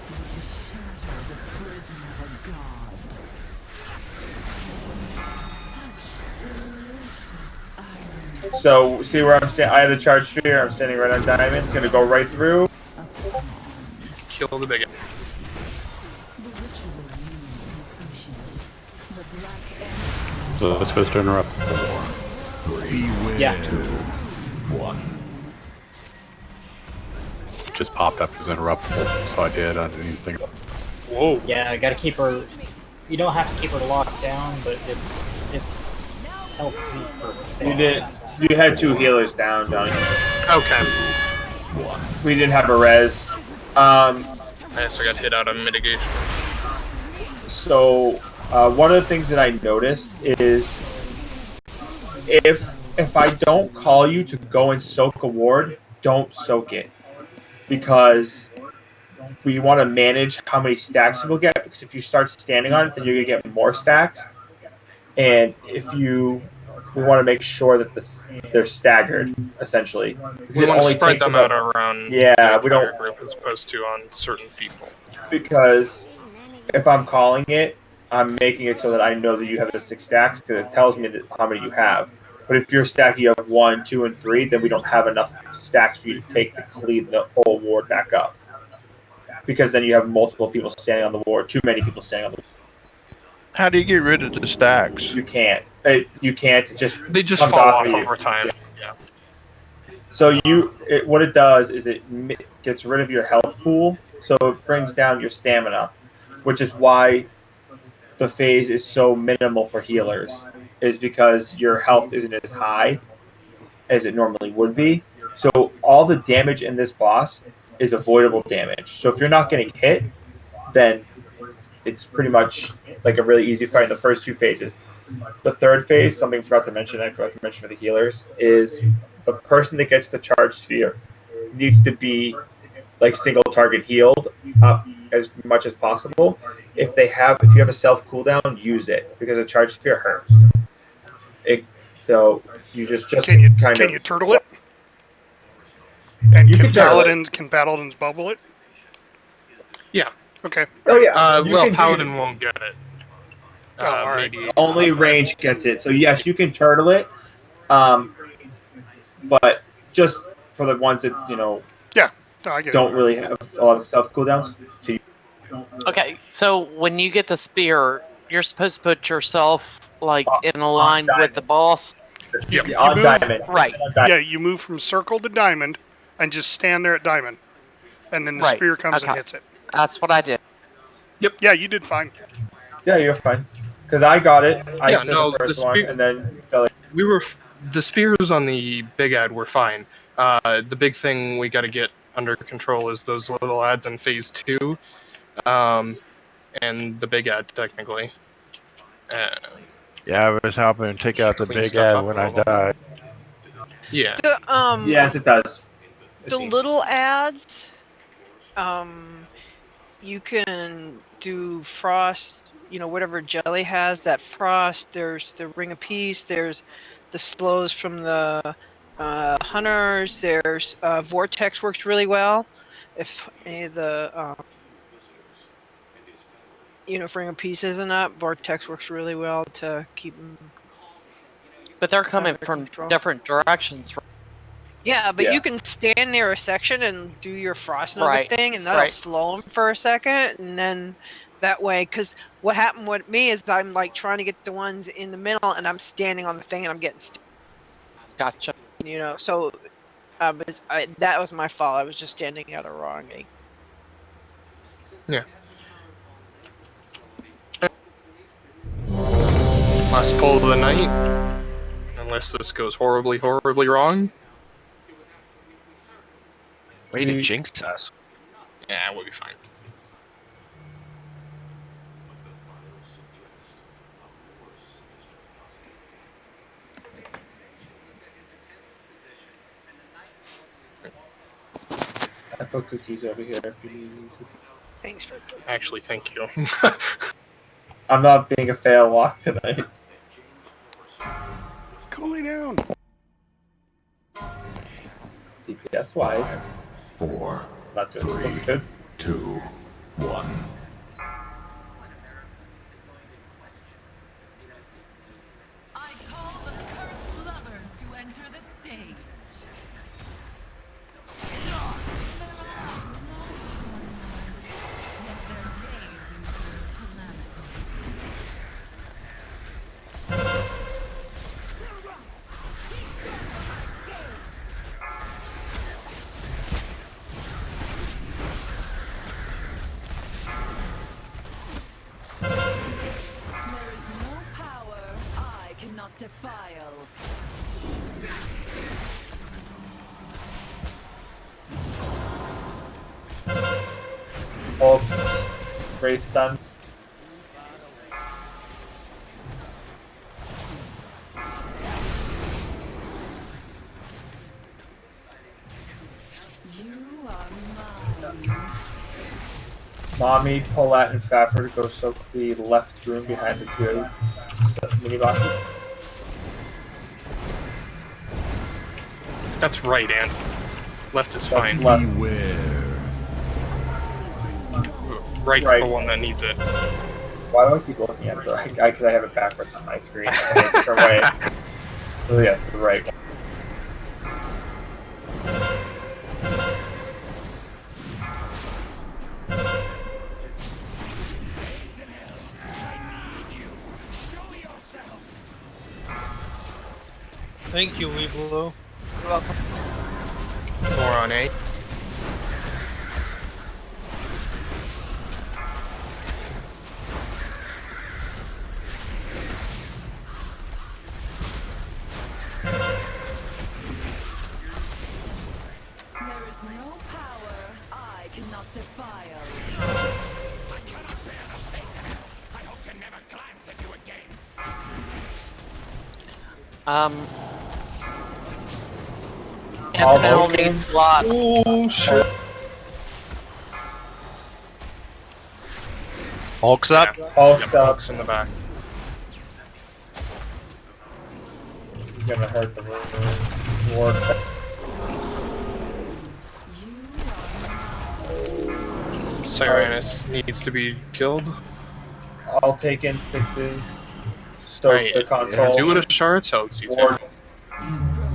but to shatter the prison of a god. Such delicious iron. So see where I'm standing? I have the charge sphere. I'm standing right on diamond. It's gonna go right through. Kill the bigot. The ritual means completion. The black energy. So let's supposed to interrupt. 3, Yeah. 2, 1. Just popped up as interruptible, so I did. I didn't even think. Whoa. Yeah, I gotta keep her. You don't have to keep her locked down, but it's healthy for. You did. You had 2 healers down, don't you? Okay. We didn't have a res. I guess I got hit out of mitigation. So one of the things that I noticed is if I don't call you to go and soak a ward, don't soak it, because we want to manage how many stacks people get. Because if you start standing on it, then you're gonna get more stacks. And we want to make sure that they're staggered, essentially. Because We it want to only spread takes them about- out around Yeah, the we don't. entire group as opposed to on certain people. Because if I'm calling it, I'm making it so that I know that you have the 6 stacks, because it tells me that how many you have. But if you're stacking you have 1, 2, and 3, then we don't have enough stacks for you to take to clean the whole ward back up. Because then you have multiple people standing on the ward, too many people standing on the ward. How do you get rid of the stacks? You can't. You can't. It just They just comes fall off of you. over time. Yeah. Yeah. So what it does is it gets rid of your health pool, so it brings down your stamina, which is why the phase is so minimal for healers, is because your health isn't as high as it normally would be. So all the damage in this boss is avoidable damage. So if you're not getting hit, then it's pretty much like a really easy fight in the first 2 phases. The third phase, something I forgot to mention for the healers, is the person that gets the charge sphere needs to be like single target healed up as much as possible. If you have a self cooldown, use it because a charge sphere hurts. So you just can you turtle it? And can paladins bubble it? Yeah. Okay. Oh yeah. Well, paladin won't get it. All right. Maybe Only range gets it. So yes, you can turtle it, but just for the ones that Yeah, no, I get don't really have a lot of self cooldowns. Okay, so when you get the spear, you're supposed to put yourself like in a line with the boss. You on move, diamond. Right. Yeah, you move from circle to diamond, and just stand there at diamond, and then the spear comes and hits it. That's what I did. Yep. Yeah, you did fine. Yeah, you're fine. Because I got it. I Yeah, did no, the first the one, spear- and then the spears on the big ad were fine. The big thing we got to get under control is those little ads in phase 2, and the big ad technically. Yeah, I was helping take out the Clean big stuff ad up when a I little. died. Yeah. Yes, it does. The little ads, you can do frost, whatever jelly has that frost. There's the ring of peace. There's the slows from the hunters. There's vortex works really well. If any of the if ring of peace isn't up, vortex works really well to keep them. But they're coming under from control. different directions. Yeah, but you can stand near a section and do your frost nova Right, thing, and that'll right. slow them for a second, and then that way, because what happened with me is I'm like trying to get the ones in the middle, and I'm standing on the thing, and I'm getting, Gotcha. So that was my fault. I was just standing at a wrong angle. Yeah. Last pull of the night. Unless this goes horribly, horribly wrong. Way to jinx us. Yeah, we'll be fine. I put cookies over here if you need cookies. Thanks for cookies. Actually, thank you. I'm not being a fail walk tonight. Cooling down. DPS wise. 4, Not doing 3, good. 2, 1. I call the cursed lovers to enter the stage. Defile. Oh, great stun. Mommy, Paulette, and Fafford go soak the left room behind the two mini boxes. That's right, and left is fine. Right's Right. the one that needs it. Why do I keep looking at it? Because I have it backwards on my screen in a different way. Oh yes, the right one. Thank you, Weeblo. You're welcome. 4 on 8. There is no power I cannot defile. I hope to never glance at you again. And now needs a lot. Oh shit. Hulk's up. Hulk's up. Hulk's in the back. This is gonna hurt the ward. Cyrannus needs to be killed. I'll take in 6s. Soak Right. the console. Do what a shard tells you Ward. to.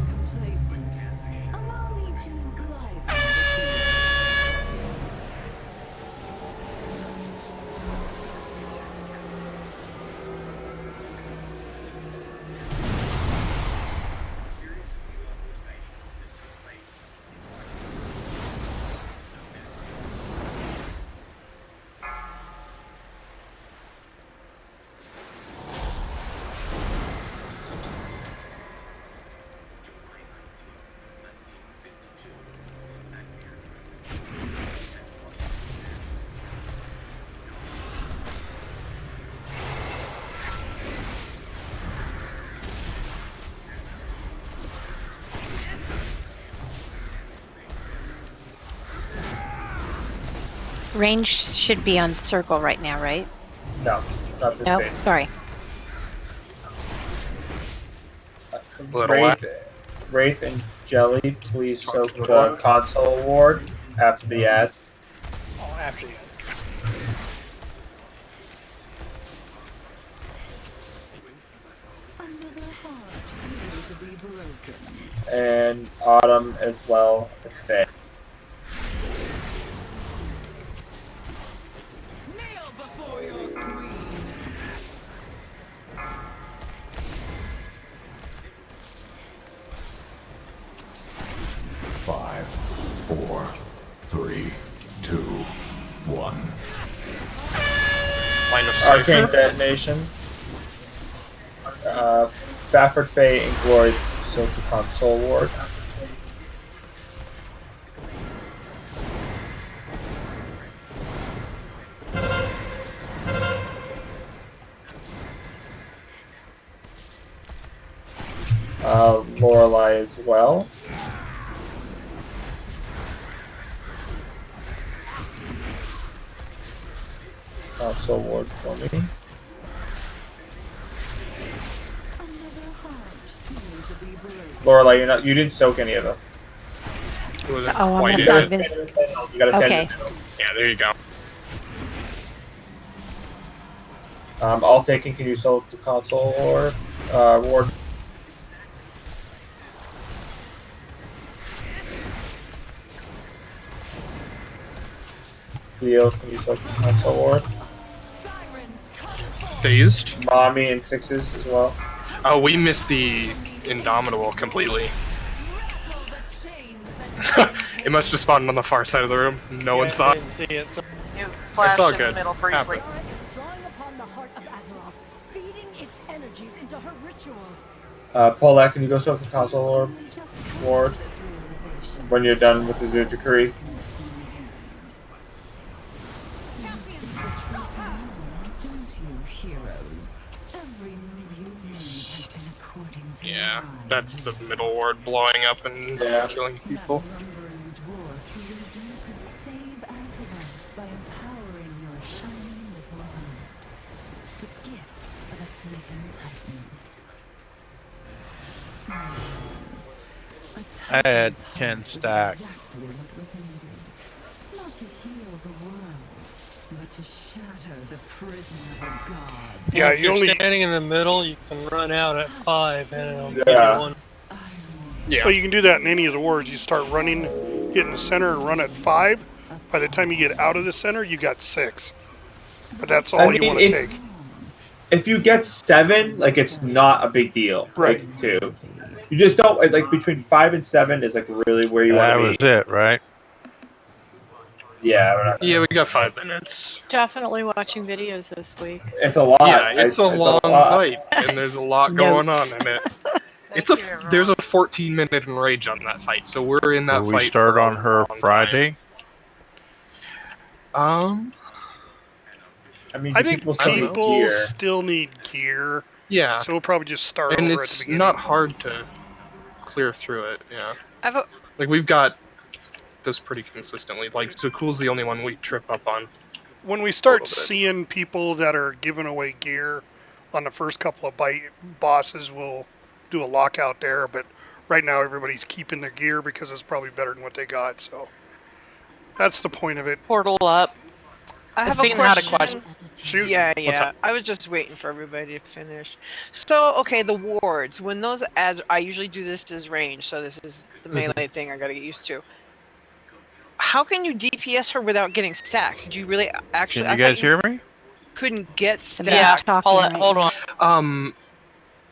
Range should be on circle right now, right? No, not this Nope, phase. sorry. Wraith and Jelly, please soak the console ward after the ad. Oh, after you. And Autumn as well as Faye. Five, four, three, two, one. Line of Arcane Cypher. Detonation. Faffard, Faye, and Glory soak the console ward. Lorelei as well. Console ward for me. Lorelei, you didn't soak any of them. Oh, I must not have been. You gotta stand Okay. in the middle. Yeah, there you go. All taken, can you soak the console or ward? Theo, can you soak the console ward? Phased. Mommy and 6s as well. Oh, we missed the Indomitable completely. It must have spawned on the far side of the room. No one saw I it. didn't see it. So You flashed all in the good. middle briefly. Drawing upon the heart of Azeroth, feeding its energies into her ritual. Polak, can you go soak the console ward when you're done with the decree? Yeah, that's the middle ward blowing up and killing people. I had 10 stack. Yeah, if you're you only standing in the middle, you can run out at 5 and it'll give Yeah. you one. Yeah. Well, you can do that in any of the wards. You start running, get in the center, and run at 5. By the time you get out of the center, you got 6. But that's all you want to take. If you get 7, like it's not a big deal. Right. Like 2. You just don't like between 5 and 7 is like really where you That want was to be. it, right? Yeah, we're not- Yeah, we got 5 minutes. Definitely watching videos this week. It's a lot. Yeah, it's a long lot. fight, and there's a lot going on in it. There's a 14-minute enrage on that fight, so we're in that Will fight. we start for a on her long Friday? time. I mean, I think people still need people gear. still need gear. Yeah. So we'll probably just start And over at the it's beginning. not hard to clear through it. Yeah. I've a, Like we've got this pretty consistently. Like Zukul's the only one we trip up on. When we start seeing people that are giving away gear on the first couple of bosses, we'll do a lockout there. But right now, everybody's keeping their gear because it's probably better than what they got. So that's the point of it. Portal up. I have a Christine had a question. Shoot. Yeah. I was just waiting for everybody to finish. So, okay, the wards. When those as I usually do this as range, so this is the melee thing I got to get used to. How can you DPS her without getting stacks? Did you really actually? Can you guys hear me? Couldn't get stacks. Yeah, hold on.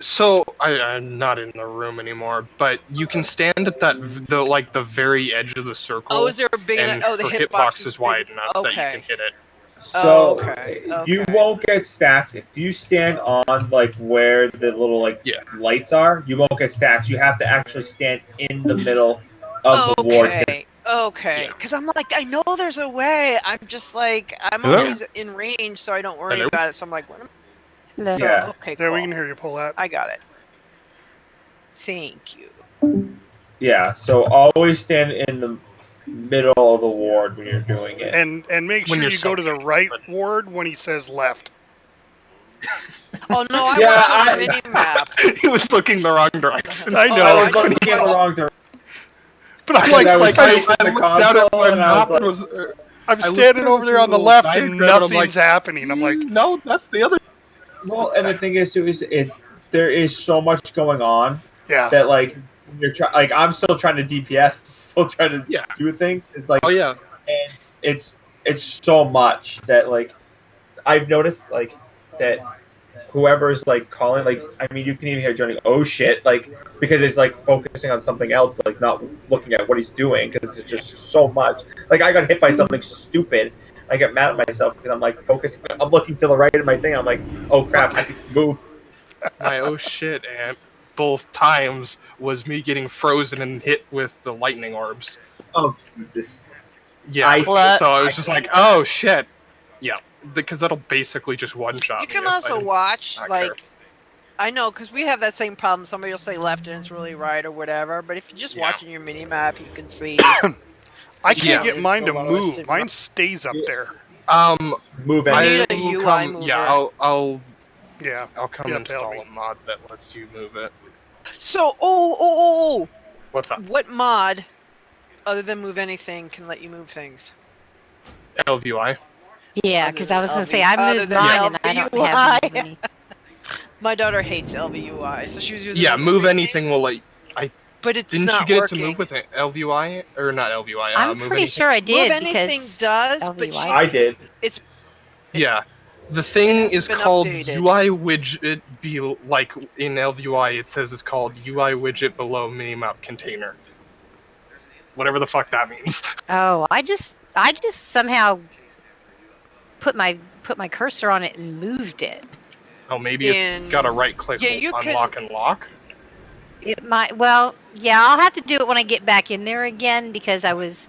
So I'm not in the room anymore, but you can stand at the very edge of the circle. Oh, is there a big and enough? Oh, the her hitbox is wide enough that you can hit it. So okay. You won't get stacks if you stand on like where the little lights are. You won't get stacks. You have to actually stand in the middle of the ward. Okay, because I'm like, I know there's a way. I'm just like, I'm Hello? always in range, so I don't worry Hello? about it. So I'm like, what am Hello. So, Yeah. okay, Yeah, cool. we can hear you pull that. I got it. Thank you. Yeah, so always stand in the middle of the ward when you're doing it. And make When sure you're you go to the right ward when he says left. Oh no, I Yeah, watched the mini map. He was looking the wrong direction. I know. I was looking in the wrong direction. But I'm I was I'm facing the console and I was like, I'm standing over there on the left and nothing's happening. I'm like, no, that's the other. Well, and the thing is, too, is there is so much going on. Yeah. That like you're like I'm still trying to DPS, still trying to do things. It's like and it's so much that like I've noticed like that whoever's like calling, like I mean you can even hear joining oh shit, like because it's like focusing on something else, like not looking at what he's doing because it's just so much. Like I got hit by something stupid. I get mad at myself because I'm like focusing. I'm looking to the right of my thing. I'm like, oh crap, I need to move. My oh shit, and both times was me getting frozen and hit with the lightning orbs. Oh Jesus. Yeah. So I was just like, oh shit. Yeah, because that'll basically just one shot. You can also watch, like, I know, because we have that same problem. Somebody will say left and it's really right or whatever. But if you're just watching your mini map, you can see. I can't get mine to move. Mine stays up there. Move I need a UI mover. Yeah, I'll come Yeah, install a mod that lets you move it. So, What's up? What mod, other than move anything, can let you move things? LVI. Yeah, because I was going to say, I moved mine and I don't have any. My daughter hates LVUI, so she was using Yeah, move anything will let. But it's didn't not you get working. it to move with it? LVI or not LVI? I'm move pretty anything? sure I did. Move anything does, but I did. It's Yeah, the thing is been called updated. UI widget. Be like in LVI, it says it's called UI widget below minimap container. Whatever the fuck that means. Oh, I just somehow put my cursor on it and moved it. Oh, maybe it's got a right click unlock and lock. It might. Well, yeah, I'll have to do it when I get back in there again because I was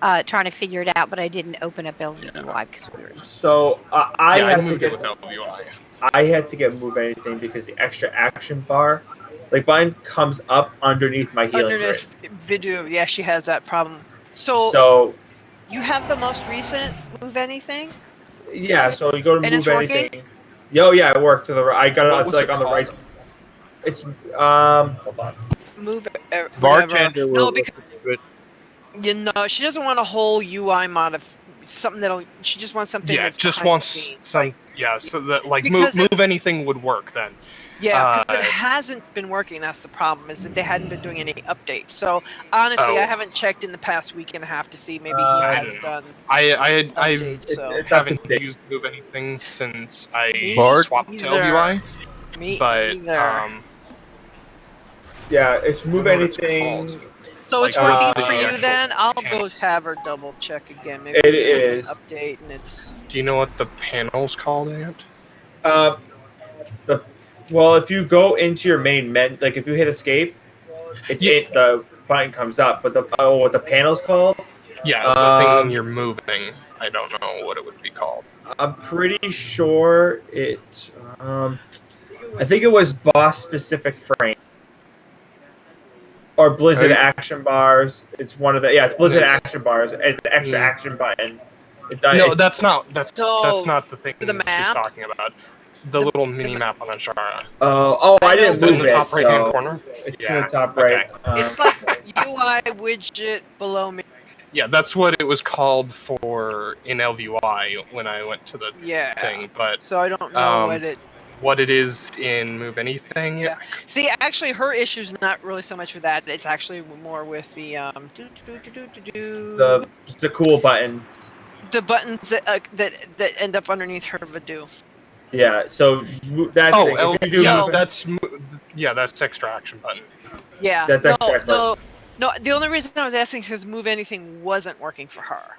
trying to figure it out, but I didn't open up LVUI because we were. So I had to moved get it with LVI. I had to get move anything because the extra action bar, like mine comes up underneath my healing underneath video. Yeah, she has that problem. So you have the most recent move anything? yeah, so you go to And move it's working? anything. Yo, yeah, it worked to the right. I got What it was like it on the right. called? It's hold on. Move whatever. Bartender No, will because you know she doesn't want a whole UI something that'll. She just wants something. Yeah, that's just behind wants the scenes. some. Yeah, so that like Because move anything would work then. Yeah, because it hasn't been working. That's the problem. Is that they hadn't been doing any updates. So honestly, I haven't checked in the past week and a half to see maybe he has done. I so. haven't used move anything since I Me swapped to either. LVI. Me But either. Yeah, it's move I don't know what it's anything. So it's like, working for you then? I'll go have her double check again. Maybe It there's is. an update and it's. Do you know what the panel's called, Ant? Well, if you go into your main menu, like if you hit escape, the button comes up. But what the panel's called? Yeah, the thing you're moving. I don't know what it would be called. I'm pretty sure it. I think it was boss specific frame. Or Blizzard action bars. It's one of the it's Blizzard action bars. It's the extra action button. No, that's not So, not the thing the she's map? talking about. The little mini map on Ashara. I didn't move in the it. top right-hand So corner. it's in the top right. It's like UI widget below me. Yeah, that's what it was called for in LVY when I went to the thing. But so I don't know what it is in Move Anything. Yeah. See, actually, her issue's not really so much with that. It's actually more with the the cool buttons. the buttons that end up underneath her Vado. Yeah. So that Oh, thing. If you do that's extra action button. Yeah. That's extra No. The only reason I was asking is because Move Anything wasn't working for her.